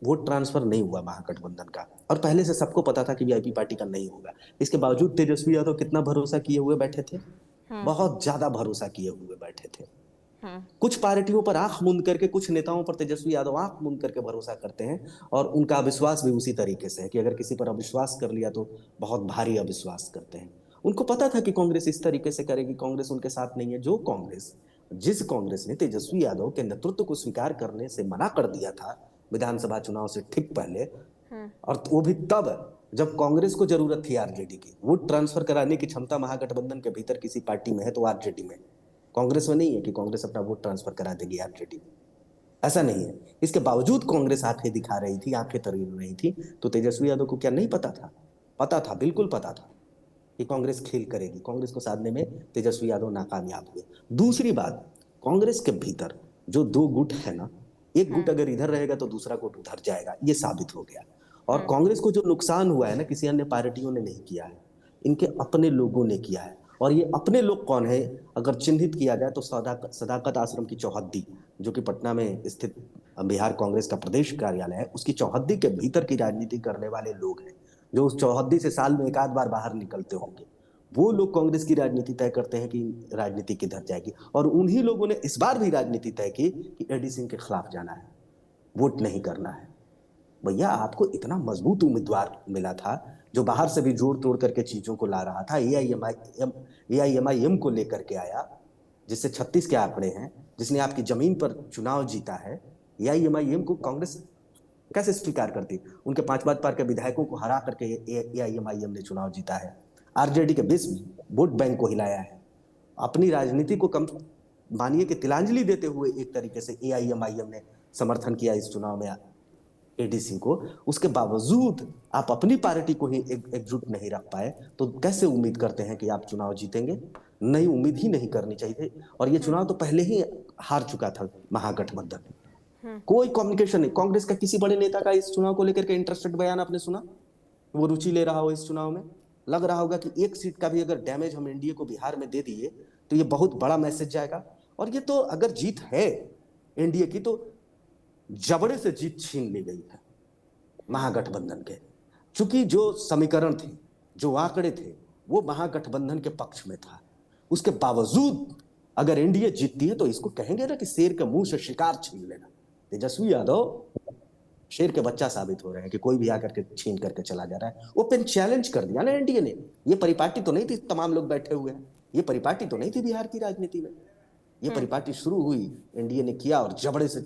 वोट ट्रांसफर नहीं हुआ महागठबंधन का, और पहले से सबको पता था कि वीआईपी पार्टी का नहीं होगा। इसके बावजूद तेजस्वी यादव कितना भरोसा किए हुए बैठे थे, बहुत ज्यादा भरोसा किए हुए बैठे थे। कुछ पार्टियों पर आंख मूंद करके, कुछ नेताओं पर तेजस्वी यादव आंख मूंद करके भरोसा करते हैं, और उनका अविश्वास भी उसी तरीके से है कि अगर किसी पर अविश्वास कर लिया तो बहुत भारी अविश्वास करते हैं। उनको पता था कि कांग्रेस इस तरीके से करेगी, कांग्रेस उनके साथ नहीं है। जिस कांग्रेस ने तेजस्वी यादव के नेतृत्व को स्वीकार करने से मना कर दिया था विधानसभा चुनाव से ठीक पहले, और वो भी तब जब कांग्रेस को जरूरत थी आरजेडी की। वोट ट्रांसफर कराने की क्षमता महागठबंधन के भीतर किसी पार्टी में है तो आरजेडी में, कांग्रेस में नहीं है कि कांग्रेस अपना वोट ट्रांसफर करा देगी आरजेडी में, ऐसा नहीं है। इसके बावजूद कांग्रेस आंखें दिखा रही थी, आंखें तरी रही थी। तो तेजस्वी यादव को क्या नहीं पता था? पता था, बिल्कुल पता था कि कांग्रेस खेल करेगी। कांग्रेस को साधने में तेजस्वी यादव नाकामयाब हुए। दूसरी बात, कांग्रेस के भीतर जो दो गुट है ना, एक गुट अगर इधर रहेगा तो दूसरा गुट उधर जाएगा, ये साबित हो गया। और कांग्रेस को जो नुकसान हुआ है ना, किसी अन्य पार्टियों ने नहीं किया है, इनके अपने लोगों ने किया है। और ये अपने लोग कौन है अगर चिन्हित किया जाए तो सदाकत आश्रम की चौहद्दी, जो कि पटना में स्थित बिहार कांग्रेस का प्रदेश कार्यालय है, उसकी चौहद्दी के भीतर की राजनीति करने वाले लोग हैं, जो उस चौहद्दी से साल में एक आध बार बाहर निकलते होंगे। वो लोग कांग्रेस की राजनीति तय करते हैं कि राजनीति किधर जाएगी। और उन्हीं लोगों ने इस बार भी राजनीति तय की कि एडी सिंह के खिलाफ जाना है, वोट नहीं करना है। भैया, आपको इतना मजबूत उम्मीदवार मिला था जो बाहर से भी जोड़ तोड़ करके चीजों को ला रहा था। एआईएमआईएम को लेकर के आया, जिससे 36 के आंकड़े हैं, जिसने आपकी जमीन पर चुनाव जीता है। एआईएमआईएम को कांग्रेस कैसे स्वीकार करती? उनके 5 पार के विधायकों को हरा करके एआईएमआईएम ने चुनाव जीता है। आरजेडी के 20 वोट बैंक को हिलाया है। अपनी राजनीति को कम मानिए कि तिलांजलि देते हुए एक तरीके से एआईएमआईएम ने समर्थन किया इस चुनाव में एडीसी को। उसके बावजूद आप अपनी पार्टी को ही एकजुट नहीं रख पाए, तो कैसे उम्मीद करते हैं कि आप चुनाव जीतेंगे? नहीं, उम्मीद ही नहीं करनी चाहिए। और ये चुनाव तो पहले ही हार चुका था महागठबंधन। कोई कम्युनिकेशन नहीं। कांग्रेस का किसी बड़े नेता का इस चुनाव को लेकर के इंटरेस्टेड बयान आपने सुना? वो रुचि ले रहा हो इस चुनाव में? लग रहा होगा कि एक सीट का भी अगर डैमेज हम एनडीए को बिहार में दे दिए तो ये बहुत बड़ा मैसेज जाएगा। और ये तो अगर जीत है एनडीए की, तो जबड़े से जीत छीन ली गई है महागठबंधन के। चूंकि जो समीकरण थे, जो आंकड़े थे, वो महागठबंधन के पक्ष में था। उसके बावजूद अगर एनडीए जीतती है तो इसको कहेंगे ना कि शेर के मुंह से शिकार छीन लेना। तेजस्वी यादव शेर के बच्चा साबित हो रहे हैं कि कोई भी आकर के छीन करके चला जा रहा है। ओपन चैलेंज कर दिया ना एनडीए ने। ये परिपाटी तो नहीं थी, तमाम लोग बैठे हुए हैं, ये परिपाटी तो नहीं थी बिहार की राजनीति में। ये परिपाटी शुरू हुई, एनडीए ने किया और जबड़े से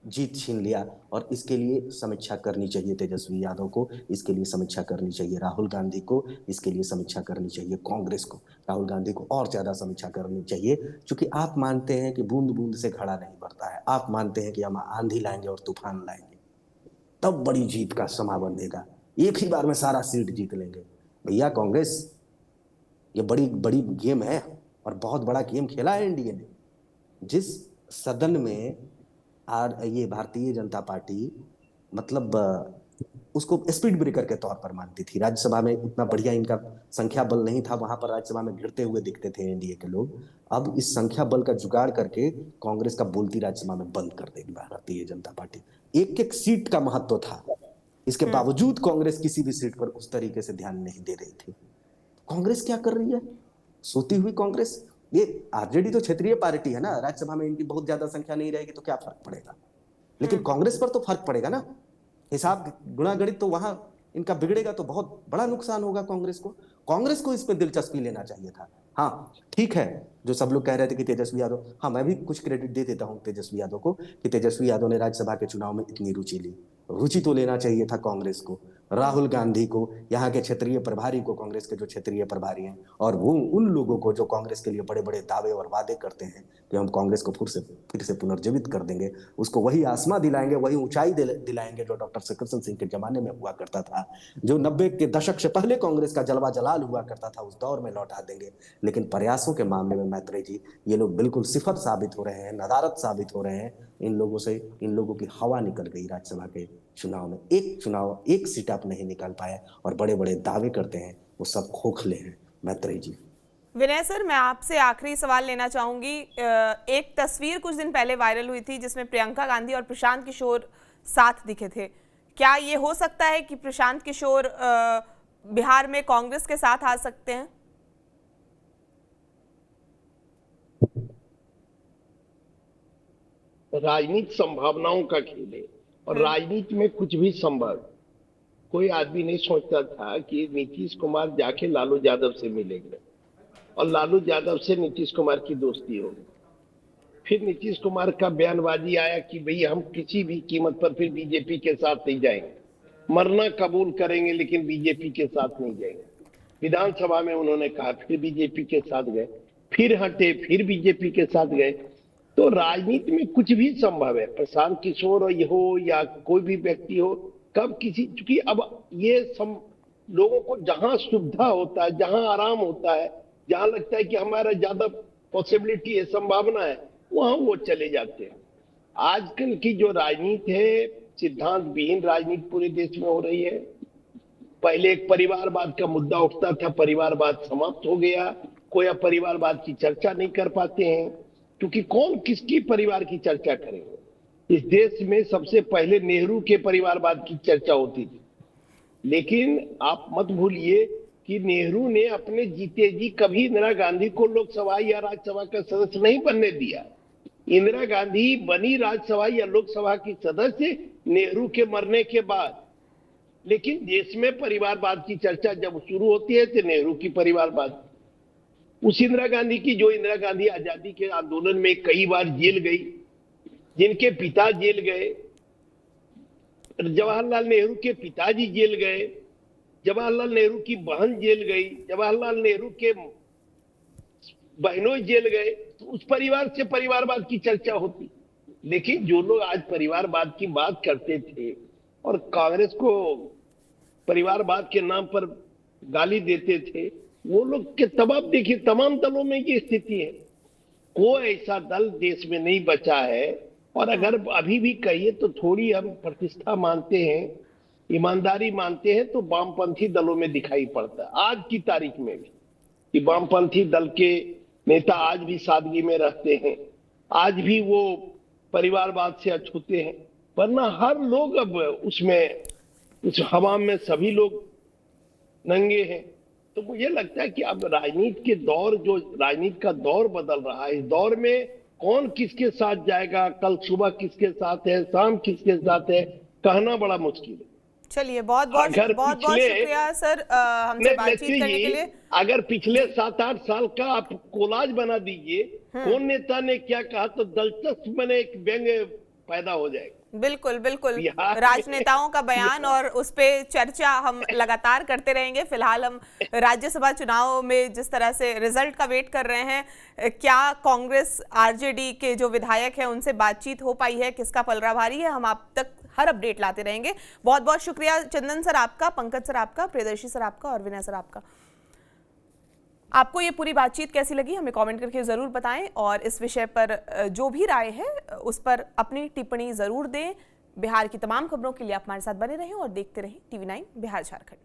जीत छीन लिया। और इसके लिए समीक्षा करनी चाहिए तेजस्वी यादव को, इसके लिए समीक्षा करनी चाहिए राहुल गांधी को, इसके लिए समीक्षा करनी चाहिए कांग्रेस को। राहुल गांधी को और ज्यादा समीक्षा करनी चाहिए, क्योंकि आप मानते हैं कि बूंद बूंद से घड़ा नहीं भरता है। आप मानते हैं कि हम आंधी लाएंगे और तूफान लाएंगे, तब बड़ी जीत का समा बंधेगा, एक ही बार में सारा सीट जीत लेंगे। भैया, कांग्रेस ये बड़ी बड़ी गेम है और बहुत बड़ा गेम खेला है एनडीए ने। जिस सदन में ये भारतीय जनता पार्टी मतलब उसको स्पीड ब्रेकर के तौर पर मानती थी। राज्यसभा में उतना बढ़िया इनका संख्या बल नहीं था, वहां पर राज्यसभा में गिरते हुए दिखते थे एनडीए के लोग। अब इस संख्या बल का जुगाड़ करके कांग्रेस का बोलती राज्यसभा में बंद कर देगी भारतीय जनता पार्टी। एक एक सीट का महत्व था, इसके बावजूद कांग्रेस किसी भी सीट पर उस तरीके से ध्यान नहीं दे रही थी। कांग्रेस क्या कर रही है? सोती हुई कांग्रेस। ये आरजेडी तो क्षेत्रीय पार्टी है ना, राज्यसभा में इनकी बहुत ज्यादा संख्या नहीं रहेगी तो क्या फर्क पड़ेगा, लेकिन कांग्रेस पर तो फर्क पड़ेगा ना। हिसाब गुणागणित तो वहां इनका बिगड़ेगा तो बहुत बड़ा नुकसान होगा कांग्रेस को। कांग्रेस को इसमें दिलचस्पी लेना चाहिए था। हाँ, ठीक है, जो सब लोग कह रहे थे कि तेजस्वी यादव, हाँ मैं भी कुछ क्रेडिट दे देता हूं तेजस्वी यादव को कि तेजस्वी यादव ने राज्यसभा के चुनाव में इतनी रुचि ली। रुचि तो लेना चाहिए था कांग्रेस को। राहुल गांधी को, यहाँ के क्षेत्रीय प्रभारी को, कांग्रेस के जो क्षेत्रीय प्रभारी हैं, और वो उन लोगों को जो कांग्रेस के लिए बड़े बड़े दावे और वादे करते हैं कि हम कांग्रेस को फिर से पुनर्जीवित कर देंगे, उसको वही आसमां दिलाएंगे, वही ऊंचाई दिलाएंगे जो डॉक्टर शत्रुघ्न सिंह के जमाने में हुआ करता था, जो 90 के दशक से पहले कांग्रेस का जलवा जलाल हुआ करता था, उस दौर में लौटा देंगे। लेकिन प्रयासों के मामले में मैत्रेय जी, ये लोग बिल्कुल सिफर साबित हो रहे हैं, नदारत साबित हो रहे हैं। इन लोगों की हवा निकल गई राज्यसभा के चुनाव में। एक सीट आप नहीं निकाल पाए और बड़े बड़े दावे करते हैं, वो सब खोखले हैं मैत्रेय जी। विनय सर, मैं आपसे आखिरी सवाल लेना चाहूंगी। एक तस्वीर कुछ दिन पहले वायरल हुई थी जिसमें प्रियंका गांधी और प्रशांत किशोर साथ दिखे थे। क्या ये हो सकता है कि प्रशांत किशोर बिहार में कांग्रेस के साथ आ सकते हैं? राजनीति संभावनाओं का खेल है और राजनीति में कुछ भी संभव। कोई आदमी नहीं सोचता था कि नीतीश कुमार जाके लालू यादव से मिलेंगे और लालू यादव से नीतीश कुमार की दोस्ती होगी। फिर नीतीश कुमार का बयानबाजी आया कि भाई हम किसी भी कीमत पर फिर बीजेपी के साथ नहीं जाएंगे, मरना कबूल करेंगे लेकिन बीजेपी के साथ नहीं जाएंगे। विधानसभा में उन्होंने कहा, फिर बीजेपी के साथ गए, फिर हटे, फिर बीजेपी के साथ गए। तो राजनीति में कुछ भी संभव है। प्रशांत किशोर हो या कोई भी व्यक्ति हो, कब किसी, क्योंकि अब ये लोगों को जहां सुविधा होता है, जहां आराम होता है, जहां लगता है कि हमारा ज्यादा पॉसिबिलिटी है, संभावना है, वहां वो चले जाते हैं। आजकल की जो राजनीति है, सिद्धांत विहीन राजनीति पूरे देश में हो रही है। पहले एक परिवारवाद का मुद्दा उठता था, परिवारवाद समाप्त हो गया। कोई अब परिवारवाद की चर्चा नहीं कर पाते हैं, क्योंकि कौन किसकी परिवार की चर्चा करेंगे। इस देश में सबसे पहले नेहरू के परिवारवाद की चर्चा होती थी, लेकिन आप मत भूलिए कि नेहरू ने अपने जीते जी कभी इंदिरा गांधी को लोकसभा या राज्यसभा का सदस्य नहीं बनने दिया। इंदिरा गांधी बनी राज्यसभा या लोकसभा की सदस्य नेहरू के मरने के बाद। लेकिन देश में परिवारवाद की चर्चा जब शुरू होती है तो नेहरू की परिवारवाद, उस इंदिरा गांधी की जो इंदिरा गांधी आजादी के आंदोलन में कई बार जेल गई, जिनके पिता जेल गए, जवाहरलाल नेहरू के पिताजी जेल गए, जवाहरलाल नेहरू की बहन जेल गई, जवाहरलाल नेहरू के बहनों जेल गए, तो उस परिवार से परिवारवाद की चर्चा होती। लेकिन जो लोग आज परिवारवाद की बात करते थे और कांग्रेस को परिवारवाद के नाम पर गाली देते थे, वो लोग के तबाब देखिए, तमाम दलों में ये स्थिति है। कोई ऐसा दल देश में नहीं बचा है। और अगर अभी भी कहिए तो थोड़ी हम प्रतिष्ठा मानते हैं, ईमानदारी मानते हैं, तो वामपंथी दलों में दिखाई पड़ता है आज की तारीख में भी, कि वामपंथी दल के नेता आज भी सादगी में रहते हैं, आज भी वो परिवारवाद से अछूते हैं। वरना हर लोग अब उसमें, उस हवा में सभी लोग नंगे हैं। तो मुझे लगता है कि अब राजनीति के दौर, जो राजनीति का दौर बदल रहा है, इस दौर में कौन किसके साथ जाएगा, कल सुबह किसके साथ है, शाम किसके साथ है, कहना बड़ा मुश्किल है। चलिए, बहुत बहुत शुक्रिया सर हमसे बातचीत करने के लिए। अगर पिछले 7-8 साल का आप कोलाज बना दीजिए, कौन नेता ने क्या कहा, तो दिलचस्प मैंने एक व्यंग पैदा हो जाएगा। बिल्कुल बिल्कुल, राजनेताओं का बयान और उस पे चर्चा हम लगातार करते रहेंगे। फिलहाल हम राज्यसभा चुनाव में जिस तरह से रिजल्ट का वेट कर रहे हैं, क्या कांग्रेस आरजेडी के जो विधायक हैं उनसे बातचीत हो पाई है, किसका पलड़ा भारी है, हम आप तक हर अपडेट लाते रहेंगे। बहुत बहुत शुक्रिया चंदन सर आपका, पंकज सर आपका, प्रियदर्शी सर आपका और विनय सर आपका। आपको ये पूरी बातचीत कैसी लगी हमें कमेंट करके ज़रूर बताएं और इस विषय पर जो भी राय है उस पर अपनी टिप्पणी ज़रूर दें। बिहार की तमाम खबरों के लिए आप हमारे साथ बने रहें और देखते रहें TV9 बिहार झारखंड।